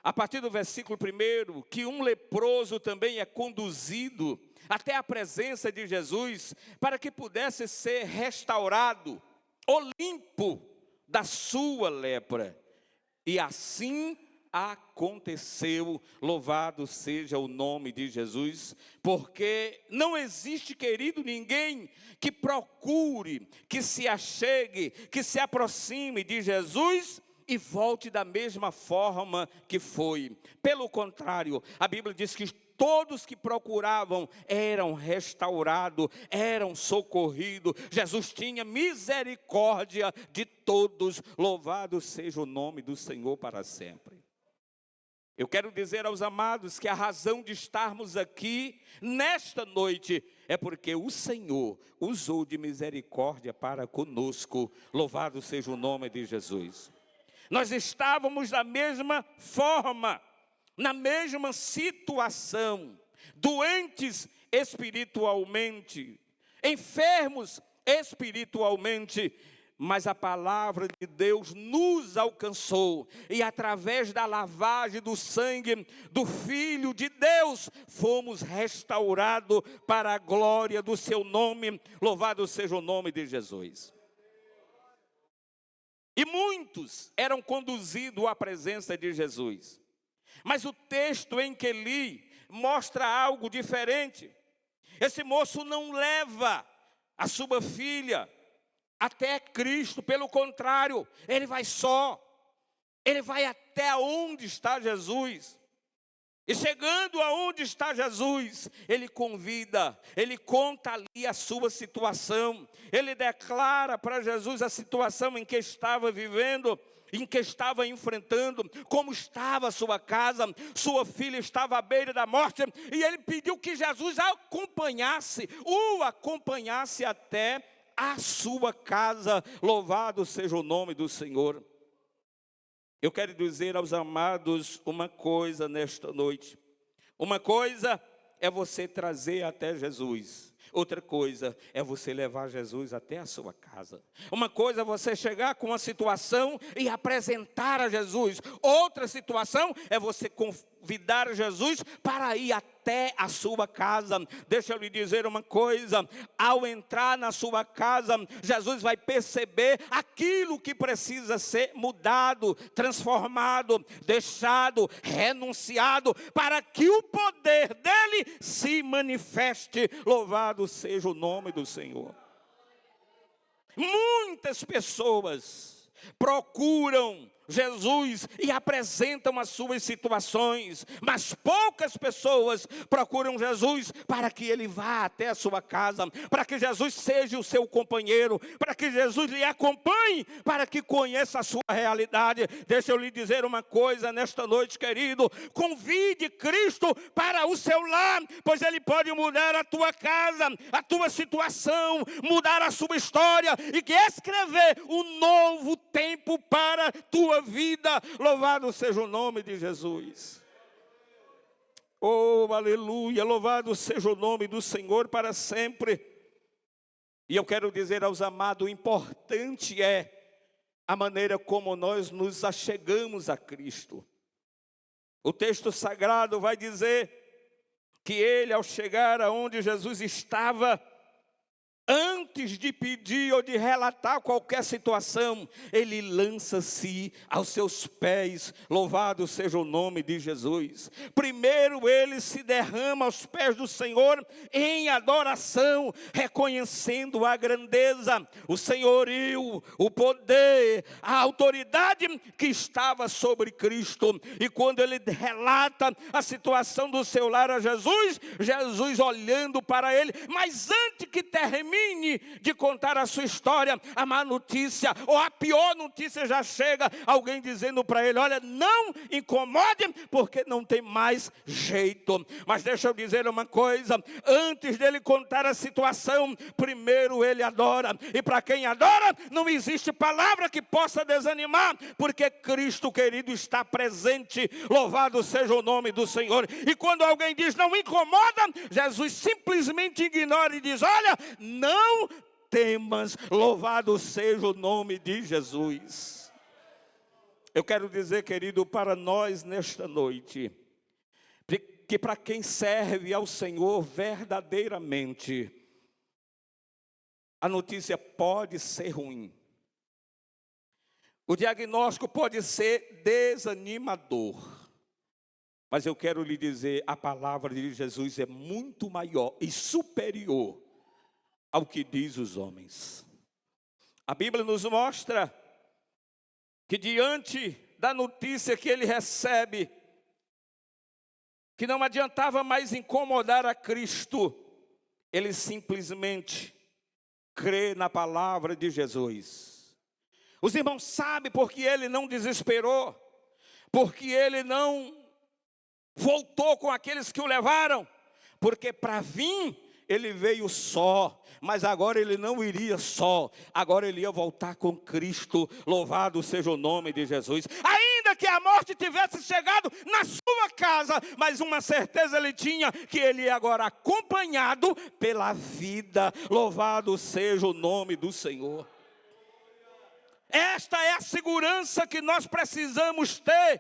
a partir do versículo 1, que um leproso também é conduzido até a presença de Jesus, para que pudesse ser restaurado ou limpo da sua lepra. E assim aconteceu, louvado seja o nome de Jesus, porque não existe, querido, ninguém que procure, que se achegue, que se aproxime de Jesus e volte da mesma forma que foi. Pelo contrário, a Bíblia diz que todos que procuravam eram restaurados, eram socorridos. Jesus tinha misericórdia de todos. Louvado seja o nome do Senhor para sempre. Eu quero dizer aos amados que a razão de estarmos aqui nesta noite é porque o Senhor usou de misericórdia para conosco. Louvado seja o nome de Jesus. Nós estávamos da mesma forma, na mesma situação, doentes espiritualmente, enfermos espiritualmente, mas a palavra de Deus nos alcançou, e através da lavagem do sangue do Filho de Deus, fomos restaurados para a glória do seu nome. Louvado seja o nome de Jesus. E muitos eram conduzidos à presença de Jesus. Mas o texto em que li mostra algo diferente. Esse moço não leva a sua filha até Cristo, pelo contrário, ele vai só. Ele vai até onde está Jesus. E chegando aonde está Jesus, ele convida, ele conta ali a sua situação. Ele declara para Jesus a situação em que estava vivendo, em que estava enfrentando, como estava a sua casa. Sua filha estava à beira da morte, e ele pediu que Jesus o acompanhasse até a sua casa. Louvado seja o nome do Senhor. Eu quero dizer aos amados uma coisa nesta noite. Uma coisa é você trazer até Jesus. Outra coisa é você levar Jesus até a sua casa. Uma coisa é você chegar com uma situação e apresentar a Jesus. Outra situação é você convidar Jesus para ir até a sua casa. Deixa eu lhe dizer uma coisa: ao entrar na sua casa, Jesus vai perceber aquilo que precisa ser mudado, transformado, deixado, renunciado, para que o poder dele se manifeste. Louvado seja o nome do Senhor. Muitas pessoas procuram Jesus e apresentam as suas situações, mas poucas pessoas procuram Jesus para que ele vá até a sua casa, para que Jesus seja o seu companheiro, para que Jesus lhe acompanhe, para que conheça a sua realidade. Deixa eu lhe dizer uma coisa nesta noite, querido: convide Cristo para o seu lar, pois ele pode mudar a tua casa, a tua situação, mudar a sua história e que escrever um novo tempo para a tua vida. Louvado seja o nome de Jesus. Oh, aleluia, louvado seja o nome do Senhor para sempre. E eu quero dizer aos amados, o importante é a maneira como nós nos achegamos a Cristo. O texto sagrado vai dizer que ele, ao chegar aonde Jesus estava, antes de pedir ou de relatar qualquer situação, ele lança-se aos seus pés, louvado seja o nome de Jesus. Primeiro ele se derrama aos pés do Senhor em adoração, reconhecendo a grandeza, o senhorio, o poder, a autoridade que estava sobre Cristo. E quando ele relata a situação do seu lar a Jesus, Jesus olhando para ele, mas antes que termine de contar a sua história, a má notícia, ou a pior notícia já chega, alguém dizendo para ele, olha, não incomode, porque não tem mais jeito. Mas deixa eu dizer uma coisa, antes dele contar a situação, primeiro ele adora, e para quem adora, não existe palavra que possa desanimar, porque Cristo querido está presente, louvado seja o nome do Senhor. E quando alguém diz, não incomoda, Jesus simplesmente ignora e diz, olha, não temas, louvado seja o nome de Jesus. Eu quero dizer, querido, para nós nesta noite, que para quem serve ao Senhor verdadeiramente, a notícia pode ser ruim. O diagnóstico pode ser desanimador. Mas eu quero lhe dizer, a palavra de Jesus é muito maior e superior ao que diz os homens. A Bíblia nos mostra que diante da notícia que ele recebe, que não adiantava mais incomodar a Cristo, ele simplesmente crê na palavra de Jesus. Os irmãos sabem porque ele não desesperou, porque ele não voltou com aqueles que o levaram, porque para vir ele veio só, mas agora ele não iria só, agora ele ia voltar com Cristo, louvado seja o nome de Jesus. Ainda que a morte tivesse chegado na sua casa, mas uma certeza ele tinha, que ele ia agora acompanhado pela vida, louvado seja o nome do Senhor. Esta é a segurança que nós precisamos ter,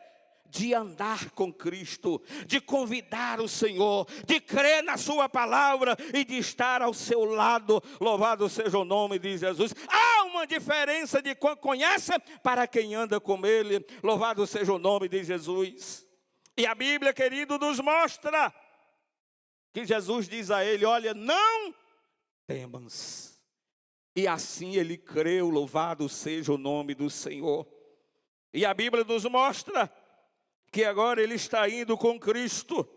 de andar com Cristo, de convidar o Senhor, de crer na sua palavra e de estar ao seu lado, louvado seja o nome de Jesus. Há uma diferença de quem conhece para quem anda com ele, louvado seja o nome de Jesus. E a Bíblia, querido, nos mostra que Jesus diz a ele, olha, não temas. E assim ele creu, louvado seja o nome do Senhor. E a Bíblia nos mostra que agora ele está indo com Cristo,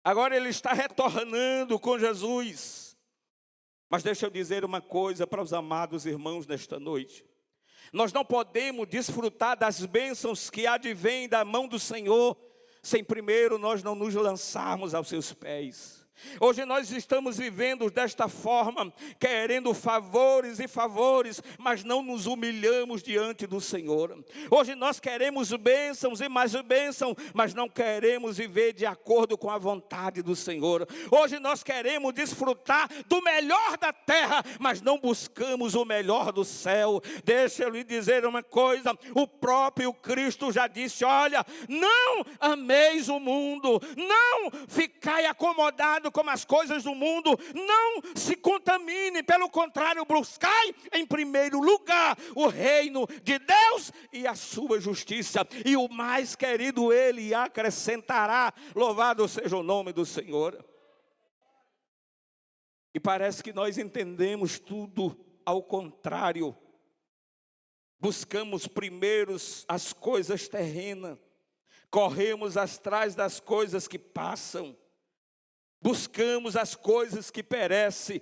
agora ele está retornando com Jesus. Mas deixa eu dizer uma coisa para os amados irmãos nesta noite. Nós não podemos desfrutar das bênçãos que advêm da mão do Senhor, sem primeiro nós não nos lançarmos aos seus pés. Hoje nós estamos vivendo desta forma, querendo favores e favores, mas não nos humilhamos diante do Senhor. Hoje nós queremos bênçãos e mais bênçãos, mas não queremos viver de acordo com a vontade do Senhor. Hoje nós queremos desfrutar do melhor da terra, mas não buscamos o melhor do céu. Deixa eu lhe dizer uma coisa, o próprio Cristo já disse, olha, não ameis o mundo, não ficai acomodado como as coisas do mundo, não se contamine, pelo contrário, buscai em primeiro lugar o reino de Deus e a sua justiça, e o mais querido ele acrescentará, louvado seja o nome do Senhor. E parece que nós entendemos tudo ao contrário, buscamos primeiro as coisas terrenas, corremos atrás das coisas que passam, buscamos as coisas que perecem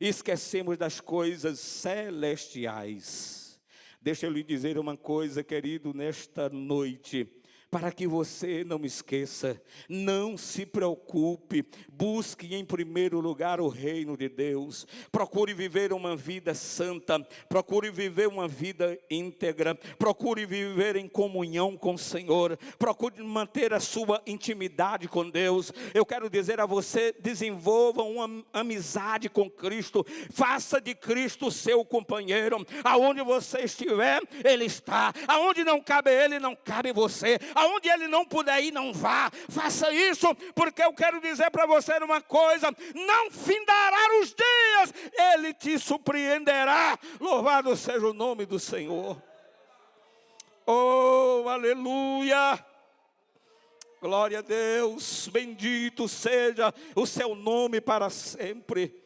e esquecemos das coisas celestiais. Deixa eu lhe dizer uma coisa, querido, nesta noite, para que você não me esqueça, não se preocupe, busque em primeiro lugar o reino de Deus, procure viver uma vida santa, procure viver uma vida íntegra, procure viver em comunhão com o Senhor, procure manter a sua intimidade com Deus. Eu quero dizer a você, desenvolva uma amizade com Cristo, faça de Cristo seu companheiro, aonde você estiver, Ele está, aonde não cabe Ele, não cabe você, Aonde ele não puder ir, não vá. Faça isso, porque eu quero dizer para você uma coisa: não findará os dias, ele te surpreenderá. Louvado seja o nome do Senhor. Oh, aleluia. Glória a Deus, bendito seja o seu nome para sempre.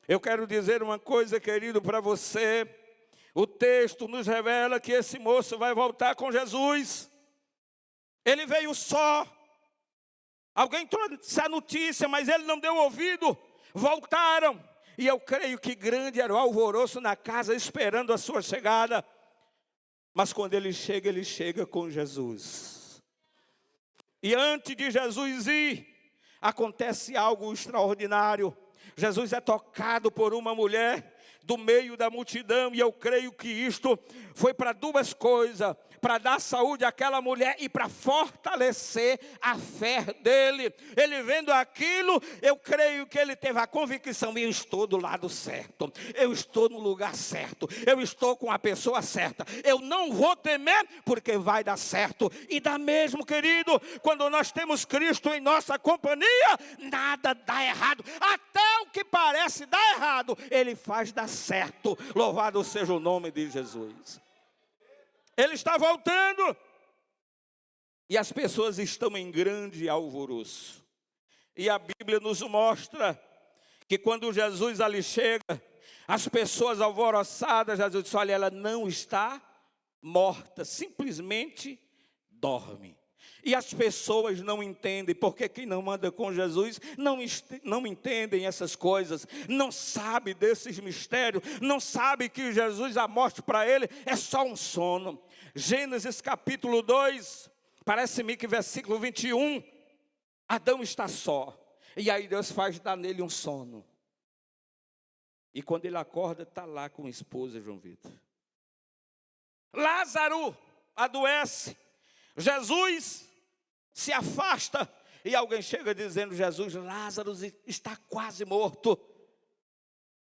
Eu quero dizer uma coisa, querido, para você. O texto nos revela que esse moço vai voltar com Jesus. Ele veio só. Alguém trouxe a notícia, mas ele não deu ouvido. Voltaram. E eu creio que grande era o alvoroço na casa esperando a sua chegada. Mas quando ele chega com Jesus. E antes de Jesus ir, acontece algo extraordinário. Jesus é tocado por uma mulher do meio da multidão, e eu creio que isto foi para duas coisas: para dar saúde àquela mulher e para fortalecer a fé dele. Ele vendo aquilo, eu creio que ele teve a convicção: eu estou do lado certo, eu estou no lugar certo, eu estou com a pessoa certa, eu não vou temer, porque vai dar certo. E dá mesmo, querido, quando nós temos Cristo em nossa companhia, nada dá errado. Até o que parece dar errado, ele faz dar certo. Louvado seja o nome de Jesus. Ele está voltando. E as pessoas estão em grande alvoroço. E a Bíblia nos mostra que quando Jesus ali chega, as pessoas alvoroçadas, Jesus disse: olha, ela não está morta, simplesmente dorme. E as pessoas não entendem, porque quem não anda com Jesus não entendem essas coisas, não sabe desses mistérios, não sabe que Jesus, a morte para ele é só um sono. Gênesis capítulo 2, parece-me que versículo 21, Adão está só, e aí Deus faz dar nele um sono. E quando ele acorda, está lá com a esposa, João Vitor. Lázaro adoece, Jesus se afasta, e alguém chega dizendo: Jesus, Lázaro está quase morto,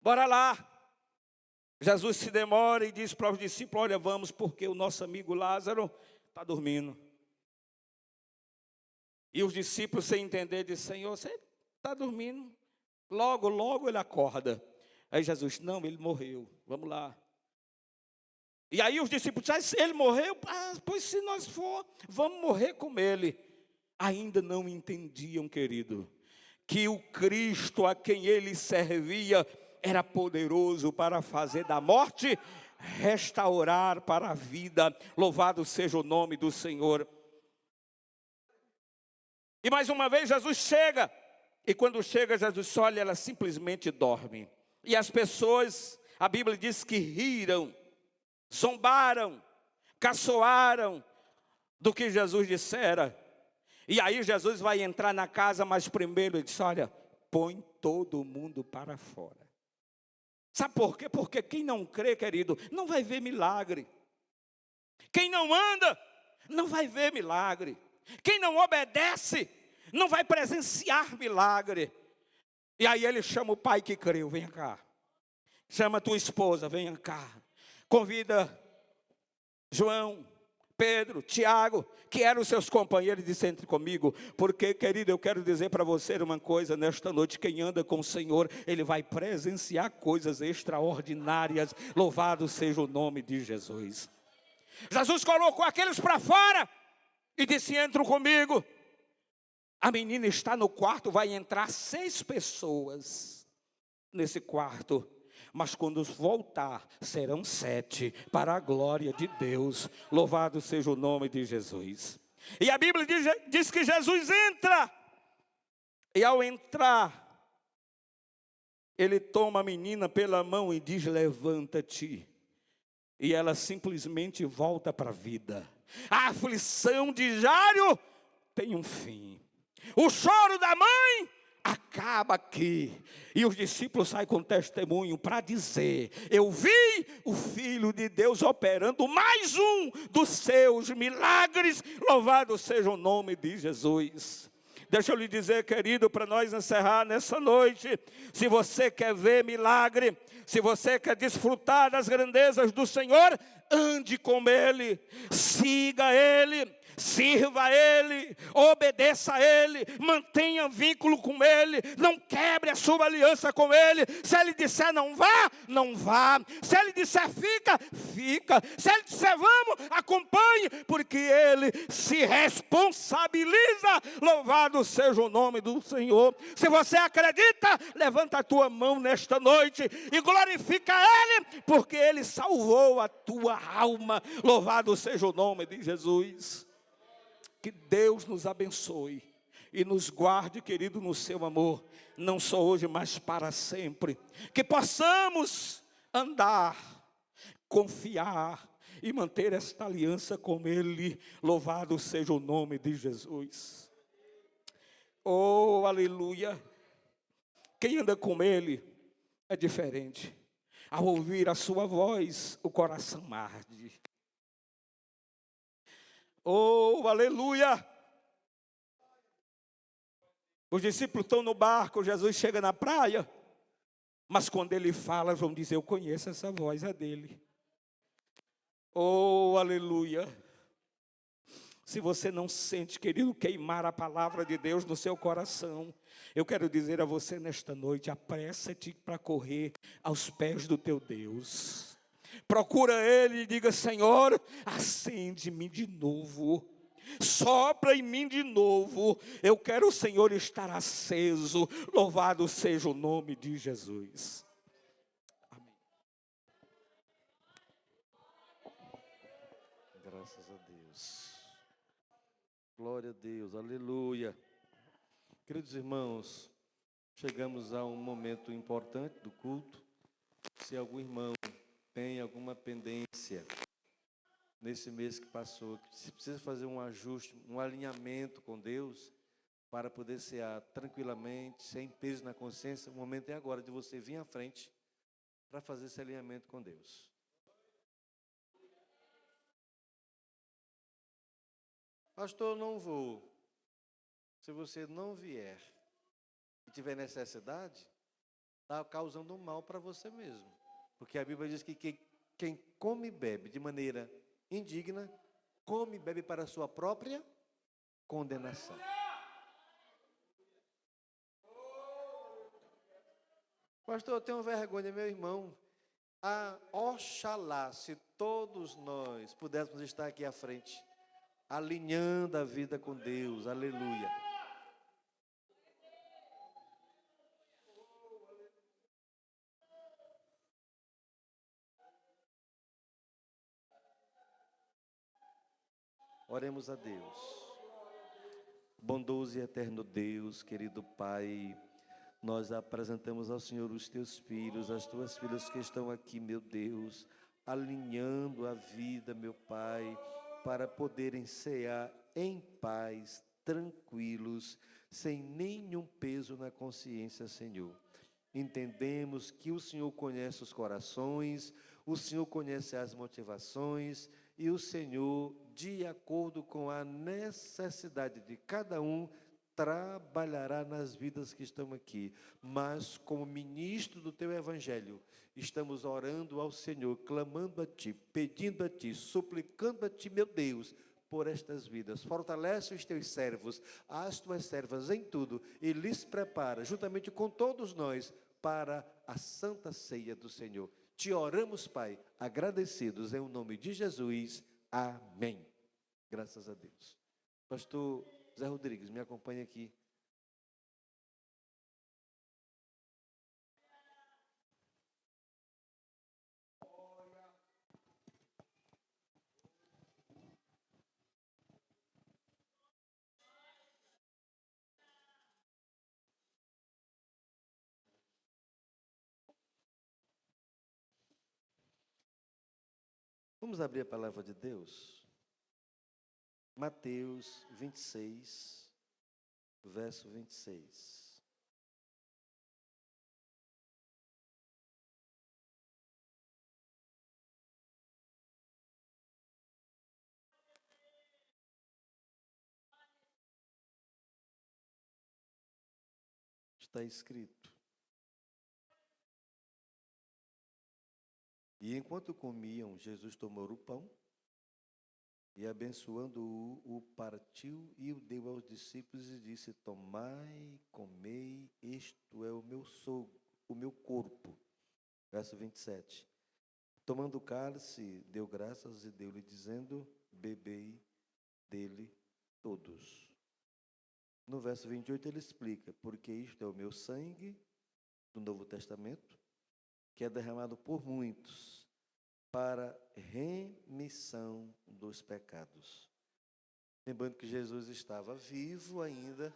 bora lá. Jesus se demora e diz para os discípulos: olha, vamos, porque o nosso amigo Lázaro está dormindo. E os discípulos, sem entender, dizem: Senhor, você está dormindo, logo ele acorda. Aí Jesus: não, ele morreu, vamos lá. E aí os discípulos dizem: ele morreu? Pois se nós for, vamos morrer com ele. Ainda não entendiam, querido, que o Cristo a quem ele servia era poderoso para fazer da morte restaurar para a vida. Louvado seja o nome do Senhor. E mais uma vez Jesus chega, e quando chega Jesus olha, ela simplesmente dorme. E as pessoas, a Bíblia diz que riram, zombaram, caçoaram do que Jesus dissera. E aí Jesus vai entrar na casa, mas primeiro ele diz: olha, põe todo mundo para fora. Sabe por quê? Porque quem não crê, querido, não vai ver milagre. Quem não anda, não vai ver milagre. Quem não obedece, não vai presenciar milagre. E aí ele chama o pai que creu: venha cá. Chama a tua esposa, venha cá. Convida João, Pedro, Tiago, que eram os seus companheiros, e disse: entre comigo, porque, querido, eu quero dizer para você uma coisa nesta noite: quem anda com o Senhor, ele vai presenciar coisas extraordinárias. Louvado seja o nome de Jesus. Jesus colocou aqueles para fora e disse: entram comigo. A menina está no quarto, vai entrar 6 pessoas nesse quarto. Mas quando voltar, serão 7, para a glória de Deus. Louvado seja o nome de Jesus. E a Bíblia diz que Jesus entra. E ao entrar, ele toma a menina pela mão e diz: levanta-te. E ela simplesmente volta para a vida. A aflição de Jairo tem um fim. O choro da mãe acaba aqui. E os discípulos saem com testemunho para dizer: eu vi o Filho de Deus operando mais um dos seus milagres. Louvado seja o nome de Jesus. Deixa eu lhe dizer, querido, para nós encerrar nessa noite: se você quer ver milagre, se você quer desfrutar das grandezas do Senhor, ande com Ele, siga Ele, sirva a Ele, obedeça a Ele, mantenha vínculo com Ele, não quebre a sua aliança com Ele. Se Ele disser não vá, não vá. Se Ele disser fica, fica. Se Ele disser vamos, acompanhe, porque Ele se responsabiliza. Louvado seja o nome do Senhor. Se você acredita, levanta a tua mão nesta noite e glorifica Ele, porque Ele salvou a tua alma. Louvado seja o nome de Jesus. Que Deus nos abençoe e nos guarde, querido, no seu amor, não só hoje, mas para sempre. Que possamos andar, confiar e manter esta aliança com Ele. Louvado seja o nome de Jesus. Oh, aleluia. Quem anda com Ele é diferente. Ao ouvir a sua voz, o coração arde. Oh, aleluia. Os discípulos estão no barco, Jesus chega na praia, mas quando ele fala, vão dizer, eu conheço essa voz, é dele. Oh, aleluia. Se você não sente, querido, queimar a palavra de Deus no seu coração, eu quero dizer a você nesta noite, apressa-te para correr aos pés do teu Deus. Procura Ele e diga, Senhor, acende-me de novo. Sopra em mim de novo. Eu quero o Senhor estar aceso. Louvado seja o nome de Jesus. Amém.
Graças a Deus. Glória a Deus, aleluia. Queridos irmãos, chegamos a um momento importante do culto. Se algum irmão tem alguma pendência nesse mês que passou, que se precisa fazer um ajuste, um alinhamento com Deus, para poder cear tranquilamente, sem peso na consciência, o momento é agora de você vir à frente para fazer esse alinhamento com Deus. Pastor, não vou. Se você não vier e tiver necessidade, está causando um mal para você mesmo. Porque a Bíblia diz que quem come e bebe de maneira indigna, come e bebe para a sua própria condenação. Pastor, eu tenho vergonha, meu irmão. Oxalá, se todos nós pudéssemos estar aqui à frente, alinhando a vida com Deus, aleluia. Oremos a Deus. Bondoso e eterno Deus, querido Pai, nós apresentamos ao Senhor os teus filhos, as tuas filhas que estão aqui, meu Deus, alinhando a vida, meu Pai, para poderem cear em paz, tranquilos, sem nenhum peso na consciência, Senhor. Entendemos que o Senhor conhece os corações, o Senhor conhece as motivações, e o Senhor, de acordo com a necessidade de cada um, trabalhará nas vidas que estão aqui. Mas, como ministro do Teu Evangelho, estamos orando ao Senhor, clamando a Ti, pedindo a Ti, suplicando a Ti, meu Deus, por estas vidas. Fortalece os Teus servos, as Tuas servas em tudo, e lhes prepara, juntamente com todos nós, para a santa ceia do Senhor. Te oramos, Pai, agradecidos em nome de Jesus. Amém. Graças a Deus. Pastor Zé Rodrigues, me acompanha aqui. Vamos abrir a palavra de Deus. Mateus 26, verso 26. Está escrito: e enquanto comiam, Jesus tomou o pão, E abençoando-o, o partiu e o deu aos discípulos e disse: tomai, comei, isto é o meu corpo. Verso 27. Tomando o cálice, deu graças e deu-lhe, dizendo: bebei dele todos. No verso 28 ele explica: porque isto é o meu sangue do Novo Testamento, que é derramado por muitos para remissão dos pecados. Lembrando que Jesus estava vivo ainda,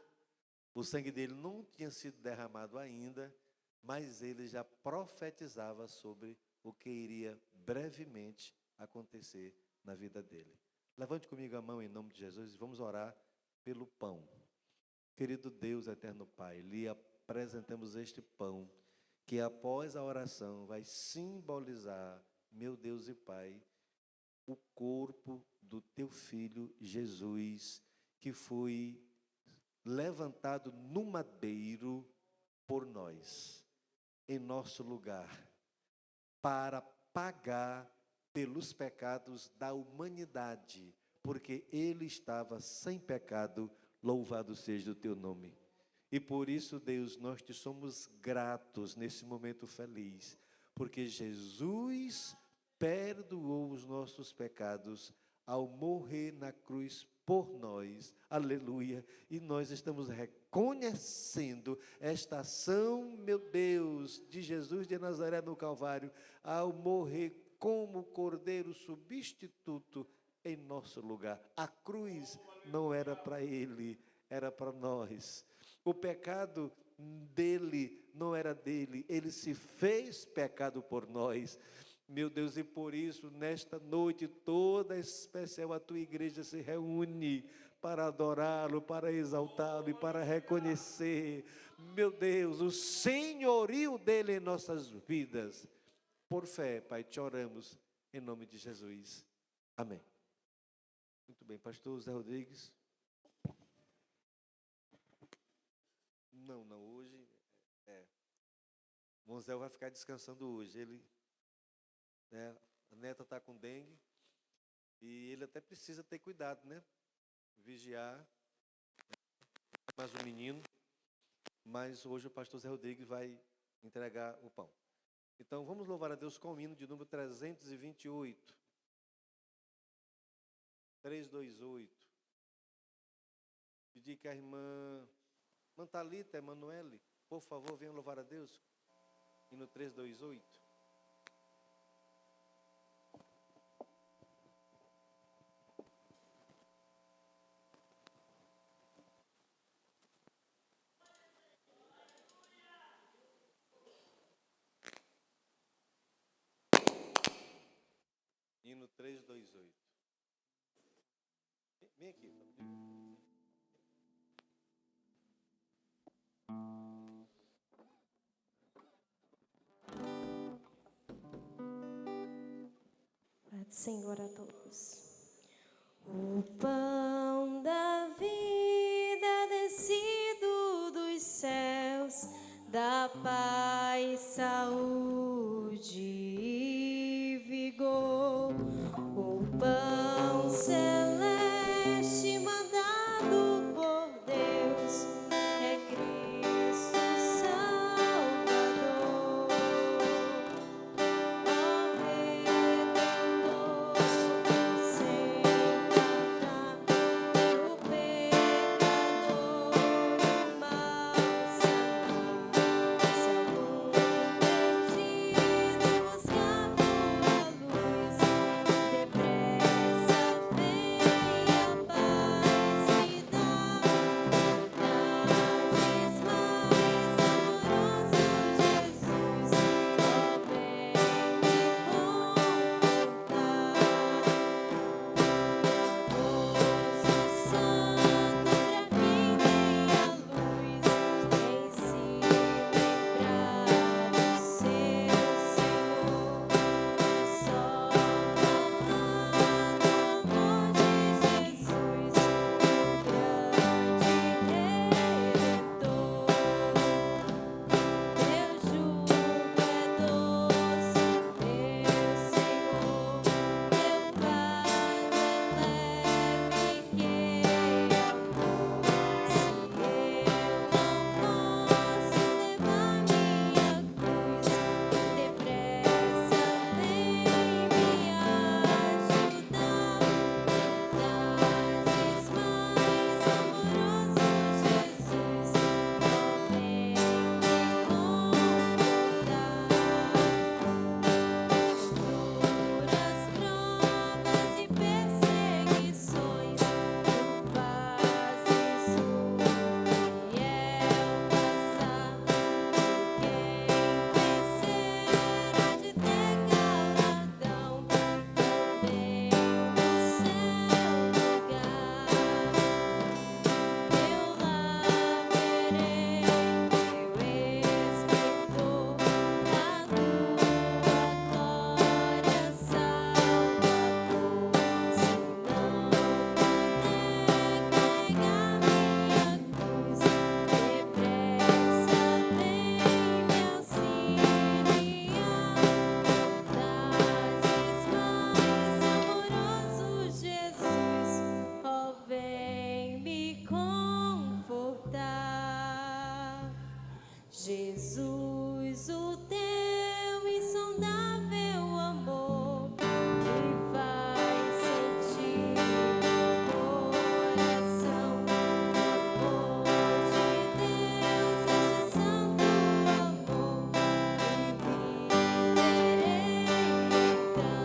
o sangue dele não tinha sido derramado ainda, mas ele já profetizava sobre o que iria brevemente acontecer na vida dele. Levante comigo a mão em nome de Jesus e vamos orar pelo pão. Querido Deus, eterno Pai, lhe apresentamos este pão, que após a oração vai simbolizar, meu Deus e Pai, o corpo do teu Filho Jesus, que foi levantado no madeiro por nós, em nosso lugar, para pagar pelos pecados da humanidade, porque ele estava sem pecado. Louvado seja o teu nome. E por isso, Deus, nós te somos gratos nesse momento feliz, porque Jesus perdoou os nossos pecados ao morrer na cruz por nós. Aleluia. E nós estamos reconhecendo esta ação, meu Deus, de Jesus de Nazaré no Calvário, ao morrer como cordeiro substituto em nosso lugar. A cruz não era para ele, era para nós. O pecado dele não era dele, ele se fez pecado por nós. Meu Deus, e por isso, nesta noite toda especial, a tua igreja se reúne para adorá-lo, para exaltá-lo e para reconhecer, meu Deus, o senhorio dele em nossas vidas. Por fé, Pai, te oramos em nome de Jesus. Amém. Muito bem, pastor Zé Rodrigues. Não, hoje, o Zé vai ficar descansando hoje. Ele, a neta está com dengue e ele até precisa ter cuidado, né? Vigiar, mais um menino. Mas hoje o pastor Zé Rodrigues vai entregar o pão. Então, vamos louvar a Deus com o hino de número 328. 328. Pedir que a irmã Thalita, Emanuele, por favor, venham louvar a Deus. Hino 328. Hino 328. Vem aqui.
Paz, Senhor, a todos. O pão da vida descido dos céus, da paz, saúde e vigor. O pão celeste mandado por Deus é Cristo Salvador. Ó Redentor, sem pagar o pecador e o mal saber, se algum perdido
Jesus, o teu insondável amor me faz sentir no coração o amor de Deus, este santo amor, e viverei então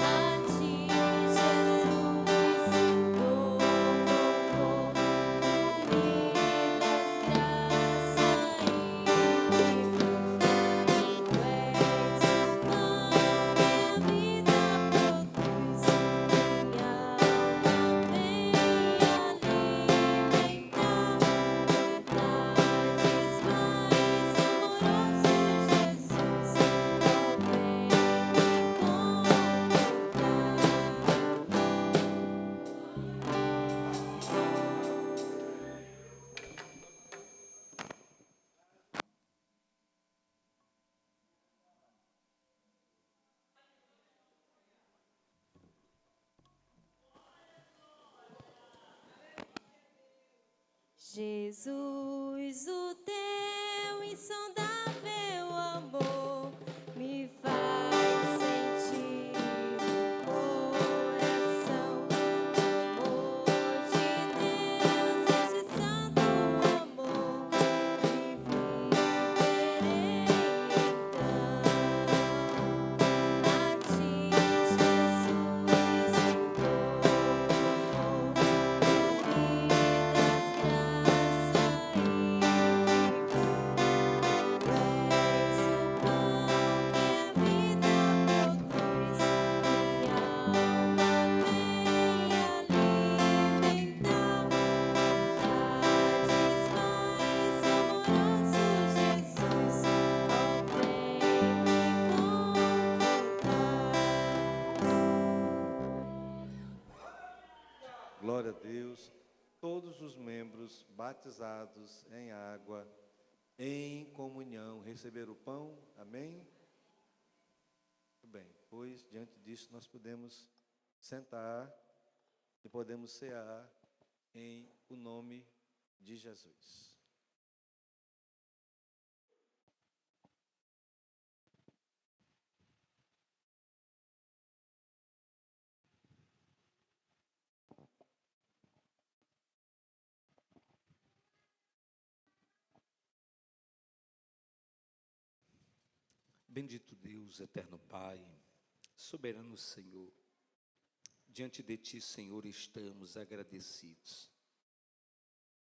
a ti, Jesus, dou louvor, unidas graça e vigor. Tu és o pão que a vida produz, minha alma vem alimentar. Verdades mais amoroso, Jesus, ó, vem Jesus, o teu insondável amor me faz sentir no coração o amor de Deus, este santo amor, e viverei então a ti, Jesus, dou louvor, unidas graça e
Glória a Deus. Todos os membros batizados em água, em comunhão, receberam o pão. Amém? Muito bem. Pois, diante disso, nós podemos sentar e podemos cear em o nome de Jesus.
Bendito Deus, eterno Pai, soberano Senhor, diante de Ti, Senhor, estamos agradecidos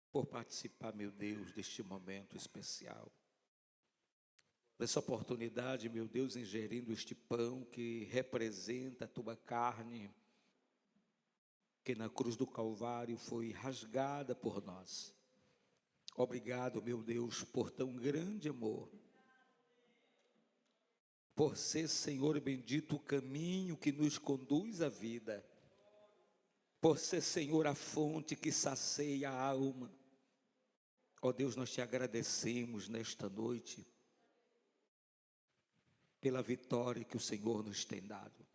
por participar, meu Deus, deste momento especial, dessa oportunidade, meu Deus, ingerindo este pão que representa a Tua carne, que na cruz do Calvário foi rasgada por nós. Obrigado, meu Deus, por tão grande amor, por ser, Senhor bendito, o caminho que nos conduz à vida, por ser, Senhor, a fonte que sacia a alma. Ó Deus, nós te agradecemos nesta noite, pela vitória que o Senhor nos tem dado.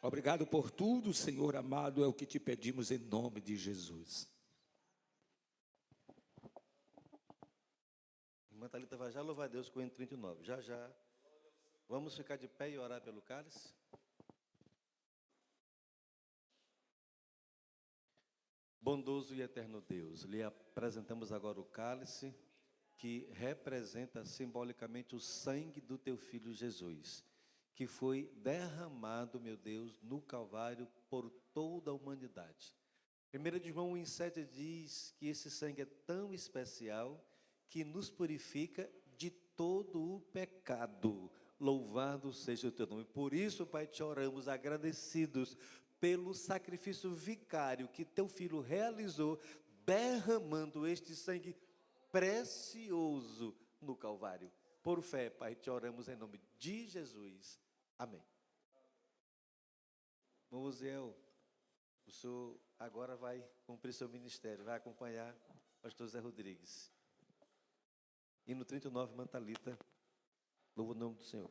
Obrigado por tudo, Senhor amado, é o que te pedimos em nome de Jesus.
Irmã Thalita vai já louvar a Deus com o hino 39. Já, já. Vamos ficar de pé e orar pelo cálice? Bondoso e eterno Deus, lhe apresentamos agora o cálice que representa simbolicamente o sangue do teu Filho Jesus, que foi derramado, meu Deus, no Calvário por toda a humanidade. 1 João 1,7 diz que esse sangue é tão especial que nos purifica de todo o pecado. Louvado seja o teu nome. Por isso, Pai, te oramos agradecidos pelo sacrifício vicário que teu Filho realizou, derramando este sangue precioso no Calvário. Por fé, Pai, te oramos em nome de Jesus. Amém. Irmão Uziel, o senhor agora vai cumprir seu ministério, vai acompanhar o pastor Zé Rodrigues. E no 39, irmã Thalita, louva o nome do Senhor.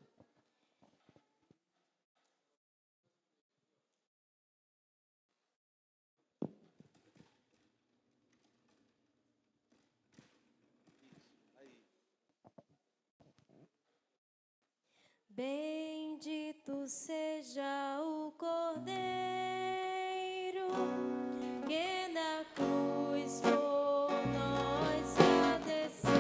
Bendito seja o Cordeiro que na cruz por nós padeceu.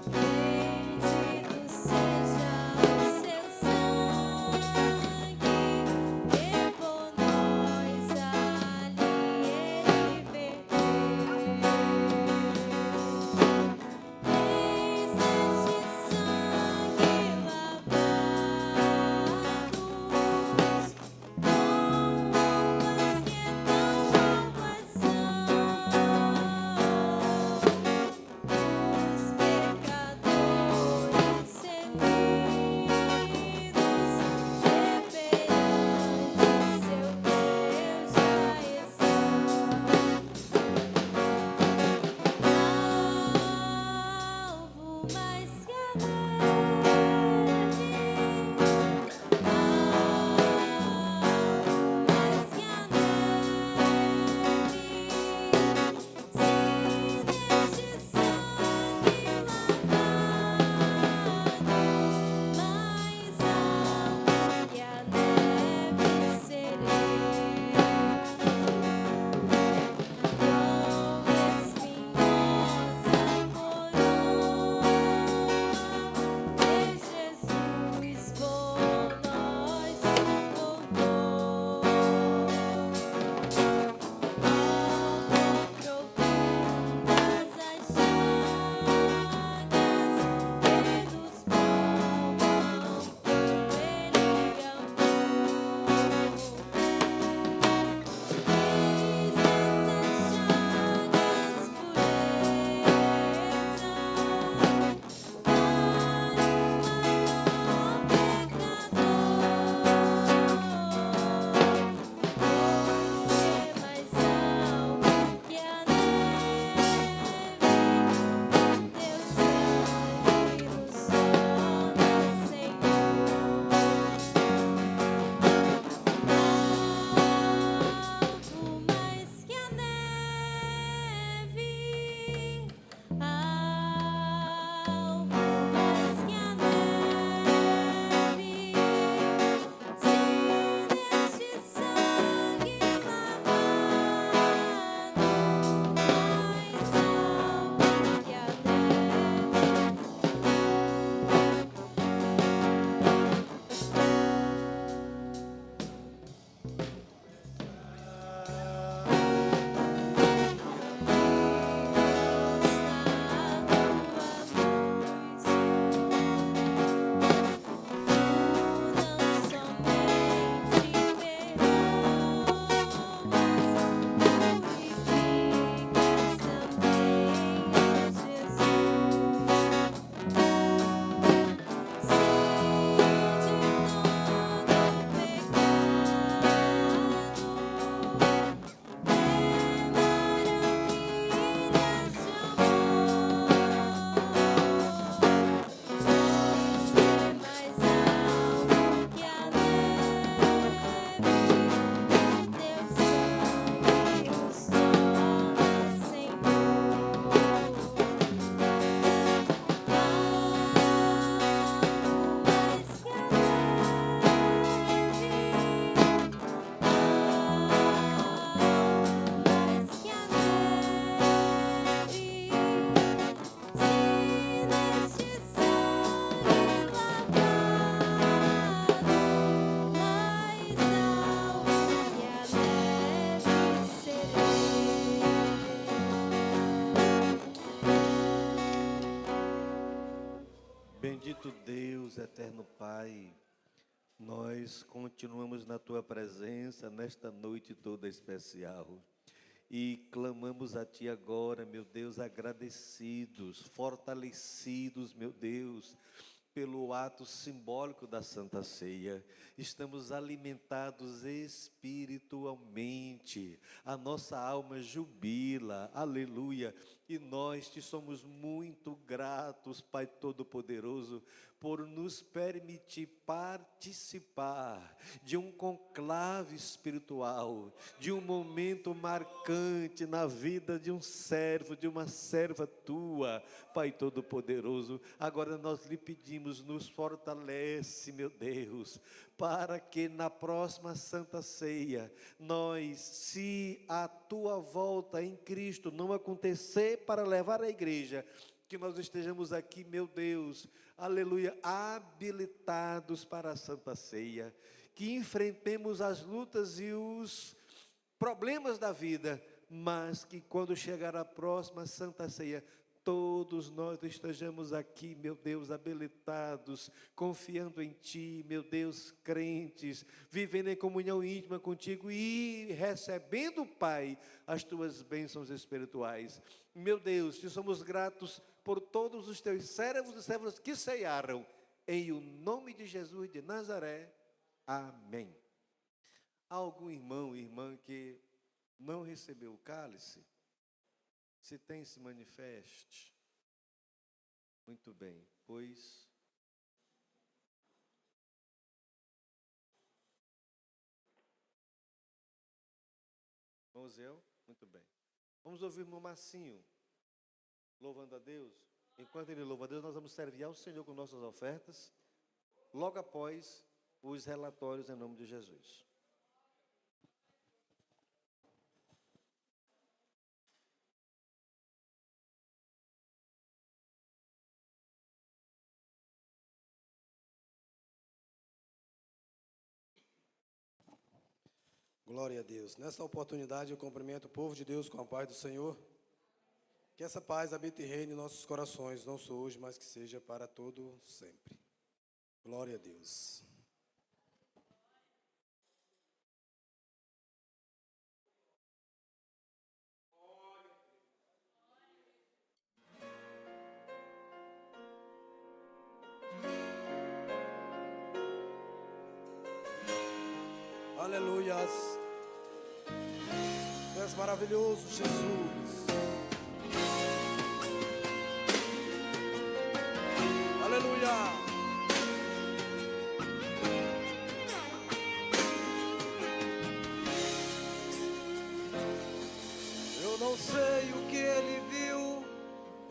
Bendito seja o seu sangue que por nós ali ele verteu. Eis este sangue lavados com roupas que tão alvas são. Os pecadores remidos perante seu Deus já estão. Alvo mais que a neve, mais que a neve, se neste sangue lavado, mais alvo que a neve serei. Com espinhosa coroa de Jesus por nós suportou. Profundas as chagas que nos provam, ele amou. Eis essas chagas pureza para o maior
Bendito Deus, eterno Pai, nós continuamos na Tua presença nesta noite toda especial e clamamos a Ti agora, meu Deus, agradecidos, fortalecidos, meu Deus, pelo ato simbólico da Santa Ceia. Estamos alimentados espiritualmente, a nossa alma jubila, aleluia, e nós te somos muito gratos, Pai Todo-Poderoso, por nos permitir participar de um conclave espiritual, de um momento marcante na vida de um servo, de uma serva Tua, Pai Todo-Poderoso. Agora nós lhe pedimos pedimos, nos fortalece, meu Deus, para que na próxima Santa Ceia, nós, se a tua volta em Cristo não acontecer para levar a igreja, que nós estejamos aqui, meu Deus, aleluia, habilitados para a Santa Ceia, que enfrentemos as lutas e os problemas da vida, mas que quando chegar a próxima Santa Ceia, todos nós estejamos aqui, meu Deus, habilitados, confiando em Ti, meu Deus, crentes, vivendo em comunhão íntima contigo e recebendo, Pai, as Tuas bênçãos espirituais. Meu Deus, te somos gratos por todos os Teus servos e servas que ceiaram, em o nome de Jesus de Nazaré. Amém. Há algum irmão, irmã que não recebeu o cálice? Se tem, se manifeste. Muito bem, pois Mosel, muito bem. Vamos ouvir o irmão Marcinho louvando a Deus. Enquanto ele louva a Deus, nós vamos servir ao Senhor com nossas ofertas, logo após os relatórios em nome de Jesus.
Glória a Deus. Nesta oportunidade eu cumprimento o povo de Deus com a paz do Senhor. Que essa paz habite e reine em nossos corações, não só hoje, mas que seja para todo sempre. Glória a Deus. Aleluias. Tu és maravilhoso, Jesus. Aleluia. Eu não sei o que ele viu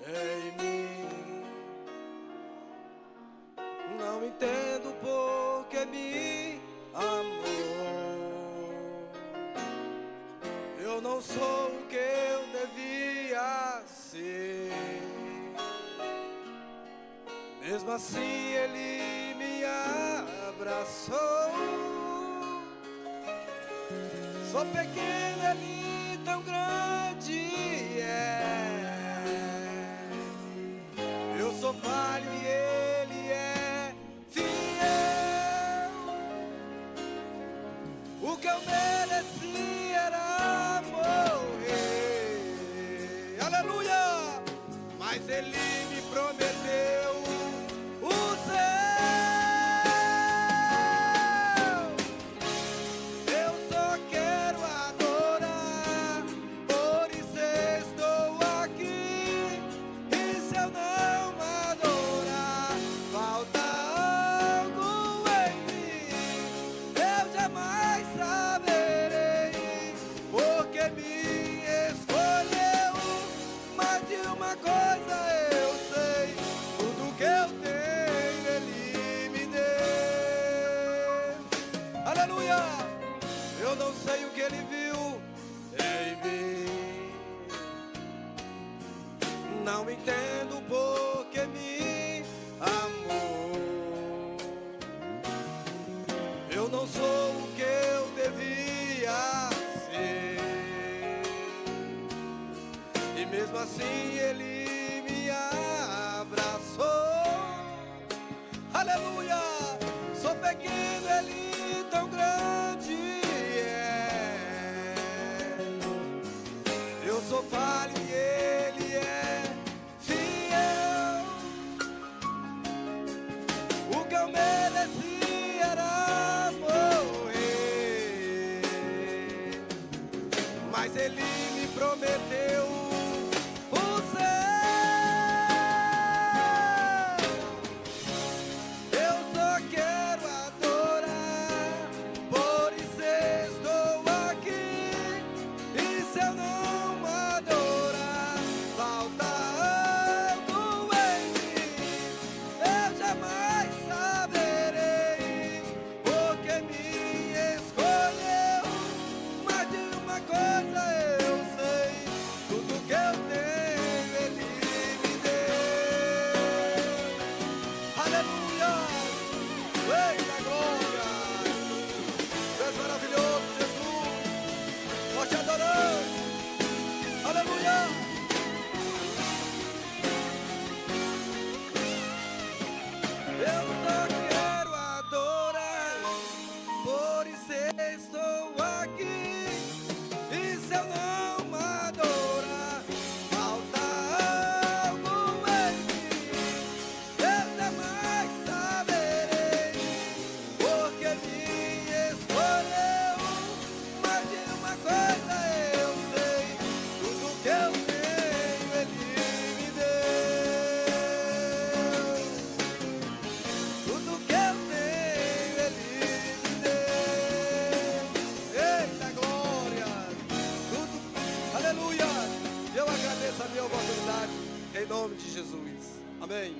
em mim. Não entendo por que me amou. Eu não sou o que eu devia ser. Mesmo assim ele me abraçou. Sou pequeno, ele tão grande é. Eu sou falho e ele é fiel. O que eu mereci era morrer. Aleluia! Mas ele me prometeu o céu. Eu só quero adorar, por isso estou aqui. E se eu não adorar, falta algo em mim. Eu jamais saberei porque me escolheu. Mas de uma coisa eu sei, tudo que eu tenho ele me deu. Aleluia! Eu não sei o que ele viu em mim. Não entendo por que me amou. Eu não sou o que eu devia ser. E mesmo assim ele me abraçou. Aleluia! Sou pequeno, ele tão grande é. Eu sou falho e ele é fiel. O que eu mereci era morrer. Mas ele me prometeu o céu. Eu só quero adorar, essa minha oportunidade, em nome de Jesus. Amém.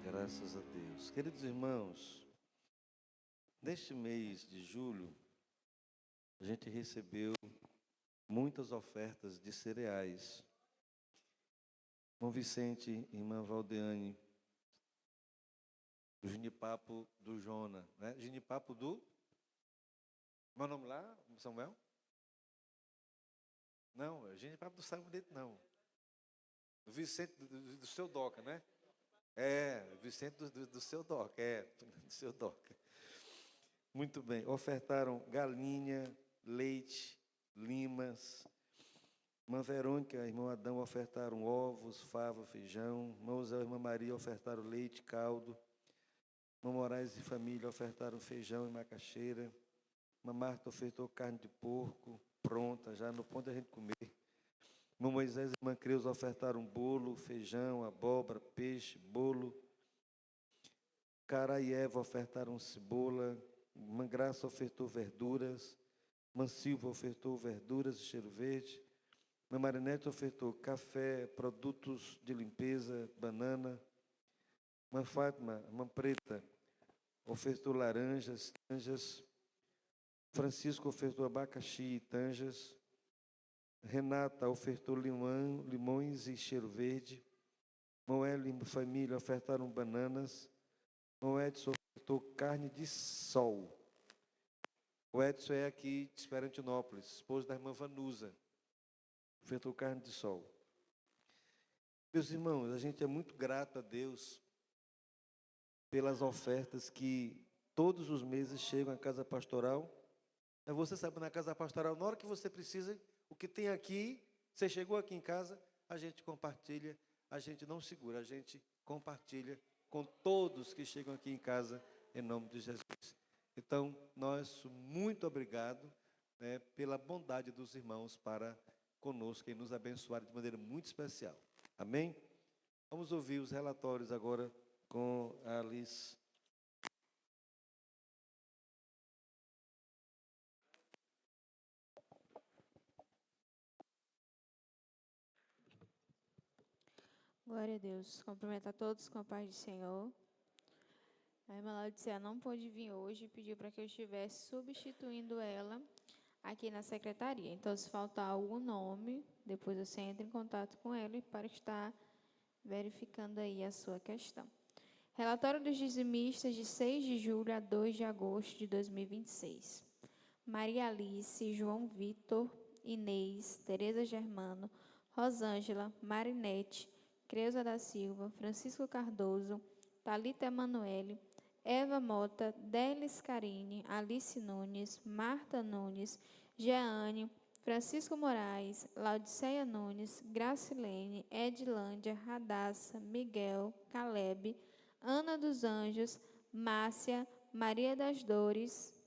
Graças a Deus. Queridos irmãos, neste mês de julho, a gente recebeu muitas ofertas de cereais. Irmão Vicente, irmã Valdeane, o ginipapo do Jona, né? Ginipapo do... Meu nome lá, Samuel? Não, é ginipapo do Samuel, não. Do Vicente, do seu Doca, né? É, Vicente do seu Doca, do seu Doca. Muito bem, ofertaram galinha, leite, limas. Irmã Verônica, irmão Adão ofertaram ovos, fava, feijão. Irmão Zé e irmã Maria ofertaram leite, caldo. Irmã Moraes e família ofertaram feijão e macaxeira. Irmã Marta ofertou carne de porco, pronta, já no ponto de a gente comer. Irmão Moisés e irmã Creuza ofertaram bolo, feijão, abóbora, peixe, bolo. Cara e Eva ofertaram cebola. Irmã Graça ofertou verduras. Irmã Silva ofertou verduras e cheiro verde. Irmã Marinete ofertou café, produtos de limpeza, banana. Irmã Fátima, irmã Preta, ofertou laranjas, tanjas. Francisco ofertou abacaxi e tanjas. Renata ofertou limões e cheiro verde. Moel e família ofertaram bananas. O Edson ofertou carne de sol. O Edson é aqui de Esperantinópolis, esposo da irmã Vanusa. Ofertou carne de sol. Meus irmãos, a gente é muito grato a Deus pelas ofertas que todos os meses chegam à casa pastoral. Você sabe, na casa pastoral, na hora que você precisa, o que tem aqui, você chegou aqui em casa, a gente compartilha, a gente não segura, a gente compartilha com todos que chegam aqui em casa, em nome de Jesus. Então, nós, muito obrigado, né, pela bondade dos irmãos para conosco e nos abençoar de maneira muito especial. Amém? Vamos ouvir os relatórios agora com a Alice.
Glória a Deus. Cumprimento a todos com a paz do Senhor. A irmã Laudicea não pôde vir hoje e pediu para que eu estivesse substituindo ela aqui na secretaria. Então, se faltar algum nome, depois você entra em contato com ela para estar verificando aí a sua questão. Relatório dos dizimistas de 6 de julho a 2 de agosto de 2026. Maria Alice, João Vitor, Inês, Tereza Germano, Rosângela, Marinete, Creuza da Silva, Francisco Cardoso, Thalita Emanuele, Eva Mota, Delis Carine, Alice Nunes, Marta Nunes, Jeane, Francisco Moraes, Laudiceia Nunes, Gracilene, Edilândia, Radassa, Miguel, Caleb, Ana dos Anjos, Márcia, Maria das Dores,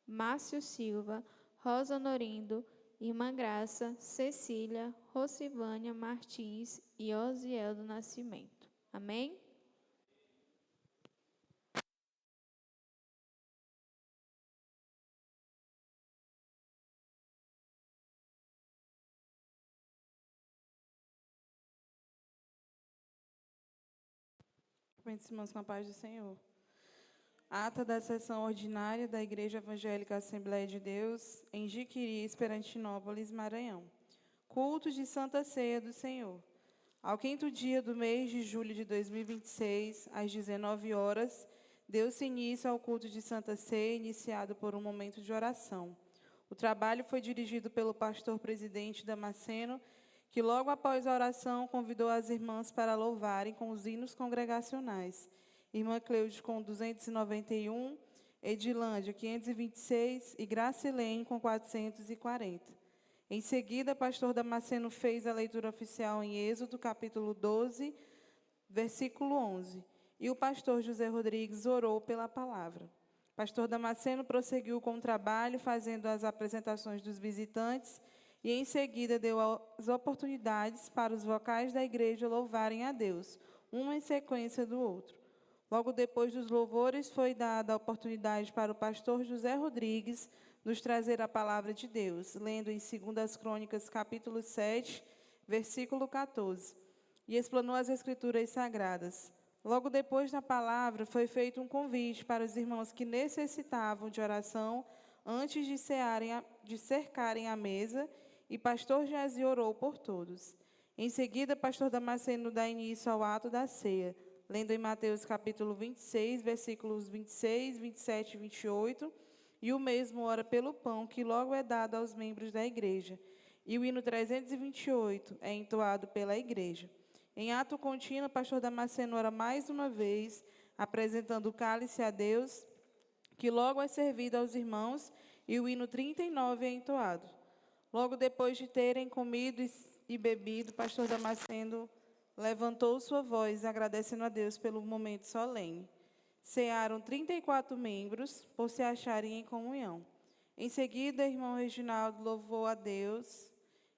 Márcio Silva, Rosa Norindo, Irmã Graça, Cecília, Rosivânia Martins e Osiel do Nascimento. Amém?
Meus irmãos, com a paz do Senhor. Ata da sessão ordinária da Igreja Evangélica Assembleia de Deus, em Jiquiri, Esperantinópolis, Maranhão. Cultos de Santa Ceia do Senhor. Ao 5º dia do mês de julho de 2026, às 19 horas, deu-se início ao culto de Santa Ceia, iniciado por um momento de oração. O trabalho foi dirigido pelo pastor presidente Damasceno, que logo após a oração convidou as irmãs para louvarem com os hinos congregacionais. Irmã Cleude com 291, Edilândia 526 e Gracilene com 440. Em seguida, pastor Damasceno fez a leitura oficial em Êxodo, capítulo 12, versículo 11. E o pastor José Rodrigues orou pela palavra. Pastor Damasceno prosseguiu com o trabalho, fazendo as apresentações dos visitantes e, em seguida, deu as oportunidades para os vocais da igreja louvarem a Deus, uma em sequência do outro. Logo depois dos louvores, foi dada a oportunidade para o pastor José Rodrigues nos trazer a palavra de Deus, lendo em 2 Crônicas, capítulo 7, versículo 14, e explanou as Escrituras Sagradas. Logo depois da palavra, foi feito um convite para os irmãos que necessitavam de oração antes de cercarem a mesa, e pastor Jazi orou por todos. Em seguida, pastor Damasceno dá início ao ato da ceia, lendo em Mateus capítulo 26, versículos 26, 27 e 28, e o mesmo ora pelo pão que logo é dado aos membros da igreja. E o hino 328 é entoado pela igreja. Em ato contínuo, o pastor Damasceno ora mais uma vez, apresentando o cálice a Deus, que logo é servido aos irmãos, e o hino 39 é entoado. Logo depois de terem comido e bebido, o pastor Damasceno levantou sua voz, agradecendo a Deus pelo momento solene. Cearam 34 membros, por se acharem em comunhão. Em seguida, o irmão Reginaldo louvou a Deus,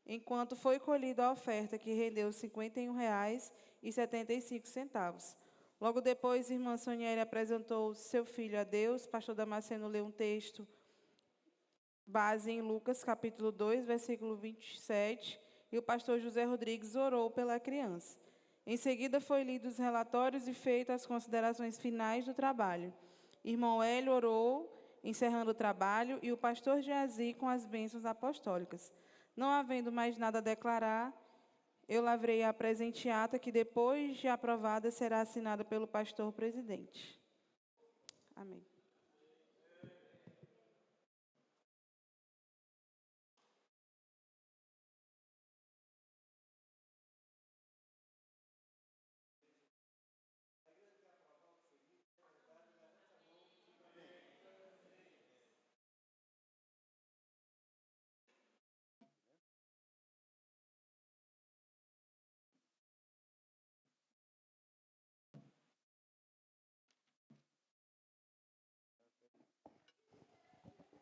enquanto foi colhida a oferta, que rendeu R$ 51,75. Logo depois, a irmã Soniele apresentou seu filho a Deus. Pastor Damasceno leu um texto base em Lucas, capítulo 2, versículo 27, e o pastor José Rodrigues orou pela criança. Em seguida, foi lido os relatórios e feitas as considerações finais do trabalho. Irmão Hélio orou, encerrando o trabalho, e o pastor Jazi com as bênçãos apostólicas. Não havendo mais nada a declarar, eu lavrei a presente ata, que depois de aprovada será assinada pelo pastor presidente. Amém.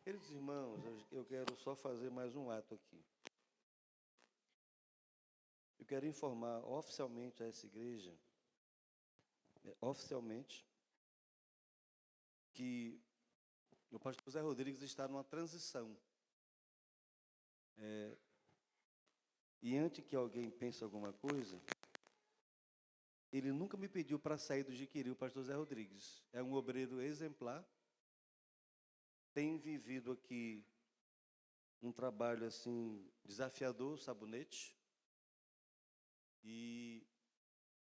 Queridos irmãos, eu quero só fazer mais um ato aqui. Eu quero informar oficialmente a essa igreja, oficialmente, que o pastor José Rodrigues está numa transição. E antes que alguém pense alguma coisa, ele nunca me pediu para sair do Jiquiri, o pastor José Rodrigues. É um obreiro exemplar. Tem vivido aqui um trabalho assim desafiador, sabonete, e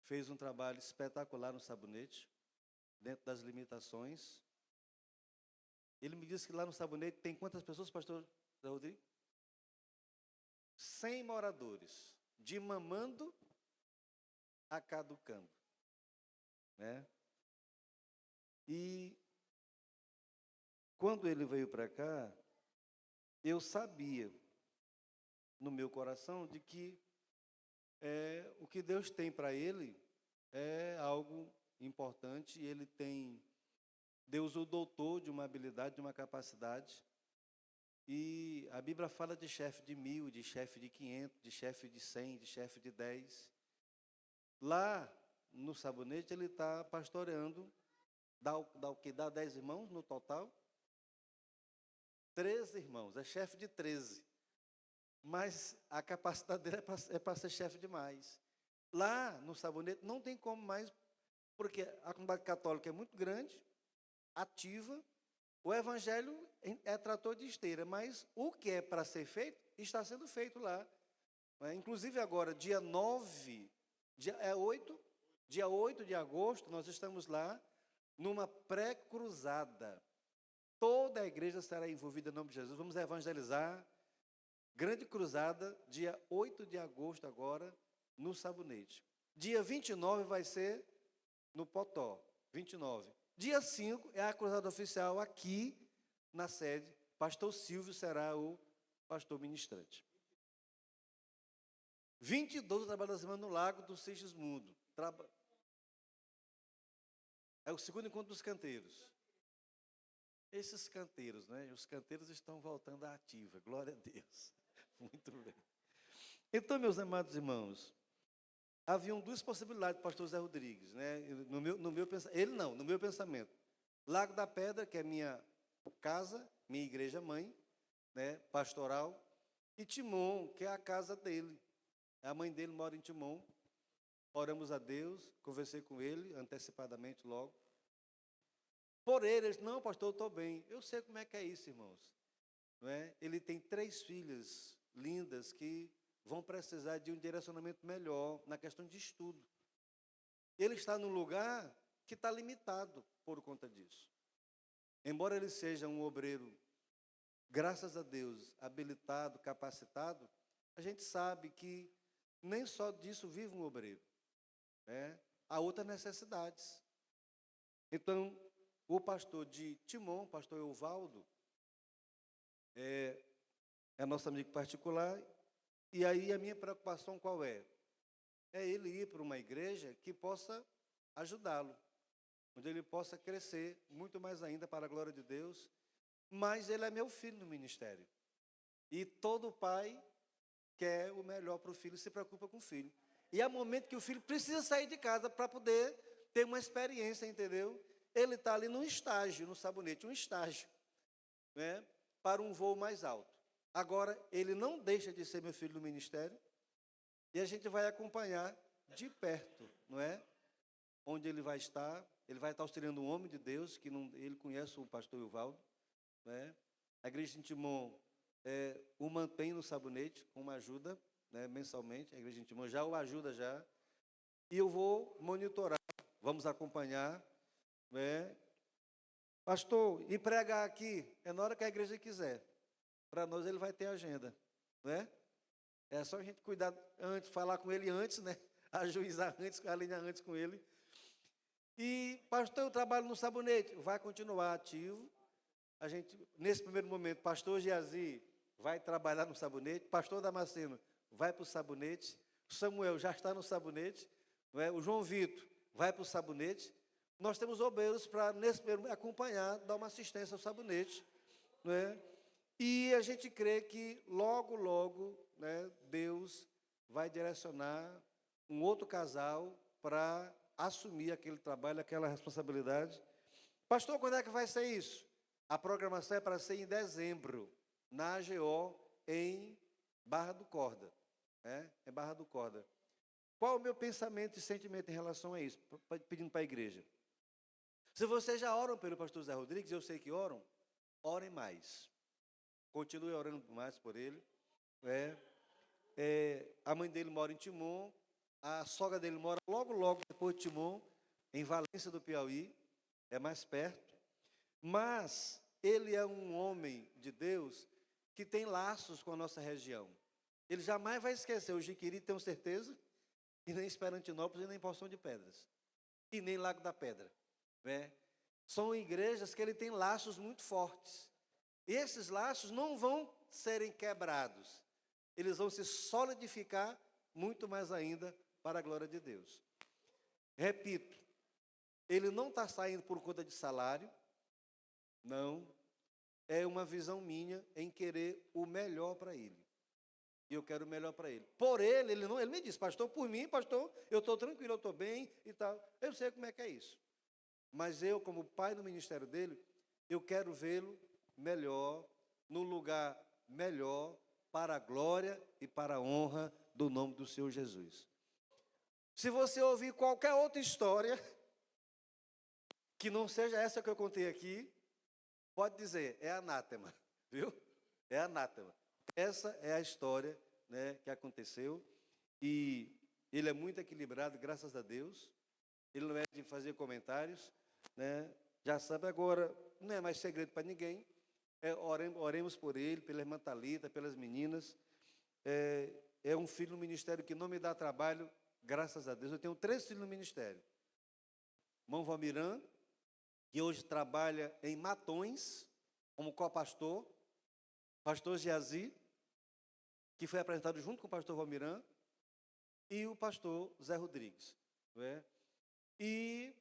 fez um trabalho espetacular no sabonete, dentro das limitações. Ele me disse que lá no sabonete tem quantas pessoas, pastor José Rodrigues? 100 moradores, de mamando a caducando, né? E quando ele veio para cá, eu sabia no meu coração de que o que Deus tem para ele é algo importante. E ele tem, Deus o dotou de uma habilidade, de uma capacidade. E a Bíblia fala de chefe de 1000, de chefe de 500, de chefe de 100, de chefe de 10. Lá no sabonete ele está pastoreando, dá o que? Dá 10 irmãos no total? 13 irmãos, é chefe de 13. Mas a capacidade dele é para ser chefe de mais. Lá no sabonete não tem como mais, porque a comunidade católica é muito grande, ativa, o evangelho é trator de esteira, mas o que é para ser feito, está sendo feito lá. Inclusive agora, dia 8 de agosto, nós estamos lá numa pré-cruzada. Toda a igreja será envolvida em nome de Jesus. Vamos evangelizar. Grande cruzada, dia 8 de agosto agora, no Sabonete. Dia 29 vai ser no Potó, 29. Dia 5 é a cruzada oficial aqui na sede. Pastor Silvio será o pastor ministrante. 22 o trabalho da semana no Lago do Sigismundo. É o segundo encontro dos canteiros. Esses canteiros, né? Os canteiros estão voltando à ativa, glória a Deus. Muito bem. Então, meus amados irmãos, haviam duas possibilidades do pastor Zé Rodrigues, né? No meu pensamento. Lago da Pedra, que é minha casa, minha igreja mãe, né, pastoral, e Timon, que é a casa dele. A mãe dele mora em Timon. Oramos a Deus, conversei com ele antecipadamente logo. Por ele disse, não, pastor, eu estou bem. Eu sei como é que é isso, irmãos. Não é? Ele tem 3 filhas lindas que vão precisar de um direcionamento melhor na questão de estudo. Ele está num lugar que está limitado por conta disso. Embora ele seja um obreiro, graças a Deus, habilitado, capacitado, a gente sabe que nem só disso vive um obreiro, né? Há outras necessidades. Então, o pastor de Timon, pastor Euvaldo, é nosso amigo particular, e aí a minha preocupação qual é? É ele ir para uma igreja que possa ajudá-lo, onde ele possa crescer muito mais ainda para a glória de Deus, mas ele é meu filho no ministério. E todo pai quer o melhor para o filho, se preocupa com o filho. E há momento que o filho precisa sair de casa para poder ter uma experiência, entendeu? Ele está ali num estágio, no sabonete, um estágio, né, para um voo mais alto. Agora, ele não deixa de ser meu filho no ministério, e a gente vai acompanhar de perto, não é? Onde ele vai estar auxiliando um homem de Deus, que não, ele conhece o pastor Euvaldo, né? A igreja de Timon o mantém no sabonete, com uma ajuda, né, mensalmente, a igreja de Timon já o ajuda já, e eu vou monitorar, vamos acompanhar, né? Pastor, e pregar aqui, é na hora que a igreja quiser. Para nós ele vai ter agenda, né? É só a gente cuidar antes, falar com ele antes, né? Ajuizar antes, alinhar antes com ele. E, pastor, eu trabalho no sabonete, vai continuar ativo. A gente, nesse primeiro momento, pastor Giazi vai trabalhar no sabonete, pastor Damasceno vai para o sabonete, Samuel já está no sabonete, não é? O João Vitor vai para o sabonete. Nós temos obreiros para, nesse primeiro momento, acompanhar, dar uma assistência ao sabonete, não é? E a gente crê que logo, logo, né, Deus vai direcionar um outro casal para assumir aquele trabalho, aquela responsabilidade. Pastor, quando é que vai ser isso? A programação é para ser em dezembro, na AGO, em Barra do Corda. Né? É Barra do Corda. Qual o meu pensamento e sentimento em relação a isso? Pedindo para a igreja. Se vocês já oram pelo pastor Zé Rodrigues, eu sei que oram, orem mais. Continue orando mais por ele. A mãe dele mora em Timon, a sogra dele mora logo, logo depois de Timon, em Valência do Piauí, é mais perto. Mas ele é um homem de Deus que tem laços com a nossa região. Ele jamais vai esquecer o Jiquiri, tenho certeza, e nem Esperantinópolis, e nem Poção de Pedras, e nem Lago da Pedra. Né? São igrejas que ele tem laços muito fortes. E esses laços não vão serem quebrados. Eles vão se solidificar muito mais ainda para a glória de Deus. Repito, ele não está saindo por conta de salário, não. É uma visão minha em querer o melhor para ele. E eu quero o melhor para ele. Por ele me disse, pastor, por mim, pastor, eu estou tranquilo, eu estou bem e tal. Eu sei como é que é isso. Mas eu, como pai do ministério dele, eu quero vê-lo melhor, no lugar melhor, para a glória e para a honra do nome do Senhor Jesus. Se você ouvir qualquer outra história, que não seja essa que eu contei aqui, pode dizer, é anátema, viu? É anátema. Essa é a história, né, que aconteceu, e ele é muito equilibrado, graças a Deus. Ele não é de fazer comentários, né? Já sabe agora, não é mais segredo para ninguém. Oremos por ele, pela irmã Thalita, pelas meninas. É um filho no ministério que não me dá trabalho, graças a Deus. Eu tenho 3 filhos no ministério. Irmão Valmiran, que hoje trabalha em Matões, como co-pastor. Pastor Giazi, que foi apresentado junto com o pastor Valmiran. E o pastor Zé Rodrigues. Não é? E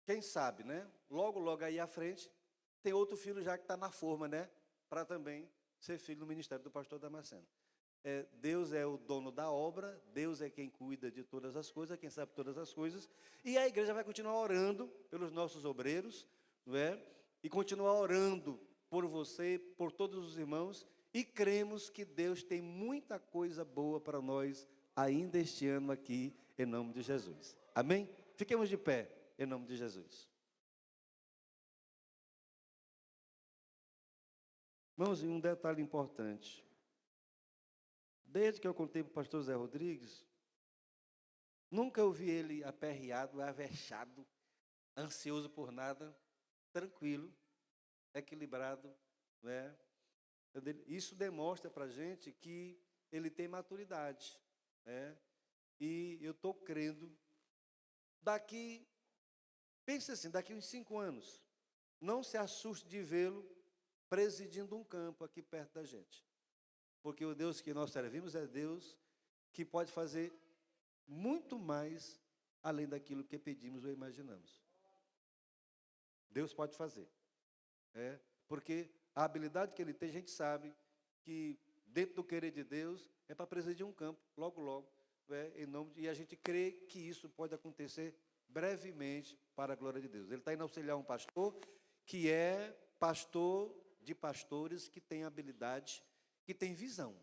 quem sabe, né? Logo, logo aí à frente, tem outro filho já que está na forma, né? Para também ser filho do ministério do pastor Damasceno. Deus é o dono da obra, Deus é quem cuida de todas as coisas, quem sabe todas as coisas, e a igreja vai continuar orando pelos nossos obreiros, não é? E continuar orando por você, por todos os irmãos, e cremos que Deus tem muita coisa boa para nós ainda este ano aqui, em nome de Jesus. Amém? Fiquemos de pé, em nome de Jesus. Irmãos, e um detalhe importante. Desde que eu contei para o pastor Zé Rodrigues, nunca eu vi ele aperreado, avexado, ansioso por nada, tranquilo, equilibrado, né? Isso demonstra para a gente que ele tem maturidade, né? E eu estou crendo, pense assim, daqui uns 5 anos, não se assuste de vê-lo presidindo um campo aqui perto da gente. Porque o Deus que nós servimos é Deus que pode fazer muito mais além daquilo que pedimos ou imaginamos. Deus pode fazer. Porque a habilidade que ele tem, a gente sabe que dentro do querer de Deus é para presidir um campo, logo, logo. E a gente crê que isso pode acontecer brevemente para a glória de Deus. Ele está indo auxiliar um pastor que é pastor de pastores que tem habilidade, que tem visão.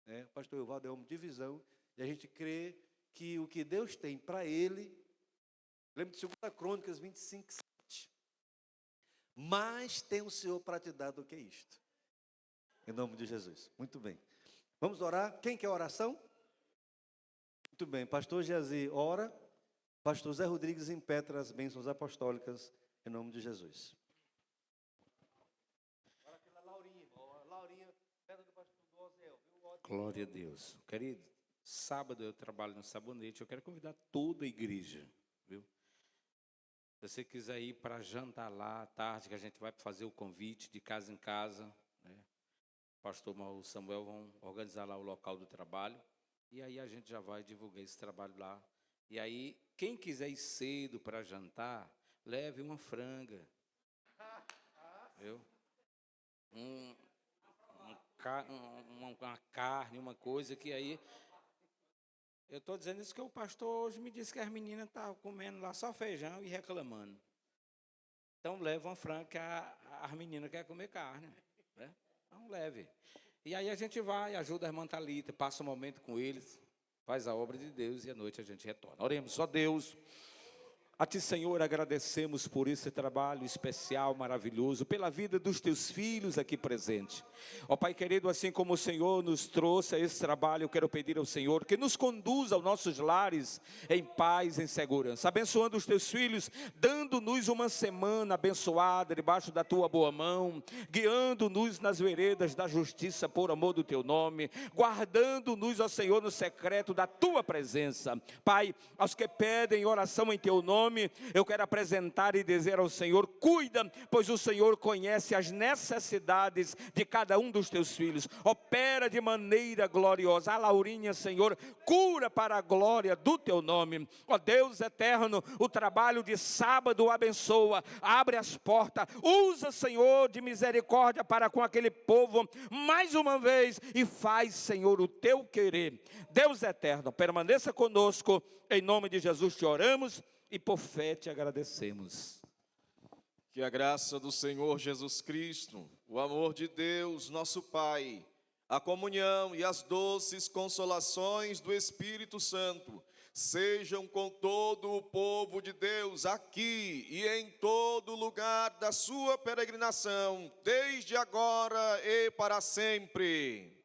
O pastor Evaldo é homem de visão, e a gente crê que o que Deus tem para ele, lembra de 2 Crônicas 25:7, mais tem o Senhor para te dar do que isto. Em nome de Jesus. Muito bem. Vamos orar. Quem quer oração? Muito bem. Pastor Geazi, ora. Pastor Zé Rodrigues impetra as bênçãos apostólicas, em nome de Jesus.
Glória a Deus. Querido, sábado eu trabalho no Sabonete, eu quero convidar toda a igreja, viu? Se você quiser ir para jantar lá à tarde, que a gente vai fazer o convite de casa em casa, né? O pastor Mauro Samuel vão organizar lá o local do trabalho, e aí a gente já vai divulgar esse trabalho lá. E aí, quem quiser ir cedo para jantar, leve uma franga, viu? Uma carne, uma coisa que aí... Eu estou dizendo isso que o pastor hoje me disse que as meninas estavam comendo lá só feijão e reclamando. Então, leva uma franga que as meninas querem comer carne, né? Então, leve. E aí a gente vai, ajuda a irmã Thalita, passa um momento com eles, faz a obra de Deus e à noite a gente retorna. Oremos, ó Deus... A Ti, Senhor, agradecemos por esse trabalho especial, maravilhoso, pela vida dos Teus filhos aqui presentes. Ó Pai querido, assim como o Senhor nos trouxe a esse trabalho, eu quero pedir ao Senhor que nos conduza aos nossos lares em paz, em segurança, abençoando os Teus filhos, dando-nos uma semana abençoada, debaixo da Tua boa mão, guiando-nos nas veredas da justiça, por amor do Teu nome, guardando-nos, ó Senhor, no secreto da Tua presença. Pai, aos que pedem oração em Teu nome, eu quero apresentar e dizer ao Senhor, cuida, pois o Senhor conhece as necessidades de cada um dos teus filhos, opera de maneira gloriosa. A Laurinha, Senhor, cura para a glória do teu nome. Ó Deus eterno, o trabalho de sábado abençoa, abre as portas, usa, Senhor, de misericórdia para com aquele povo, mais uma vez, e faz, Senhor, o teu querer. Deus eterno, permaneça conosco, em nome de Jesus te oramos, e por fé te agradecemos.
Que a graça do Senhor Jesus Cristo, o amor de Deus, nosso Pai, a comunhão e as doces consolações do Espírito Santo sejam com todo o povo de Deus aqui e em todo lugar da sua peregrinação, desde agora e para sempre.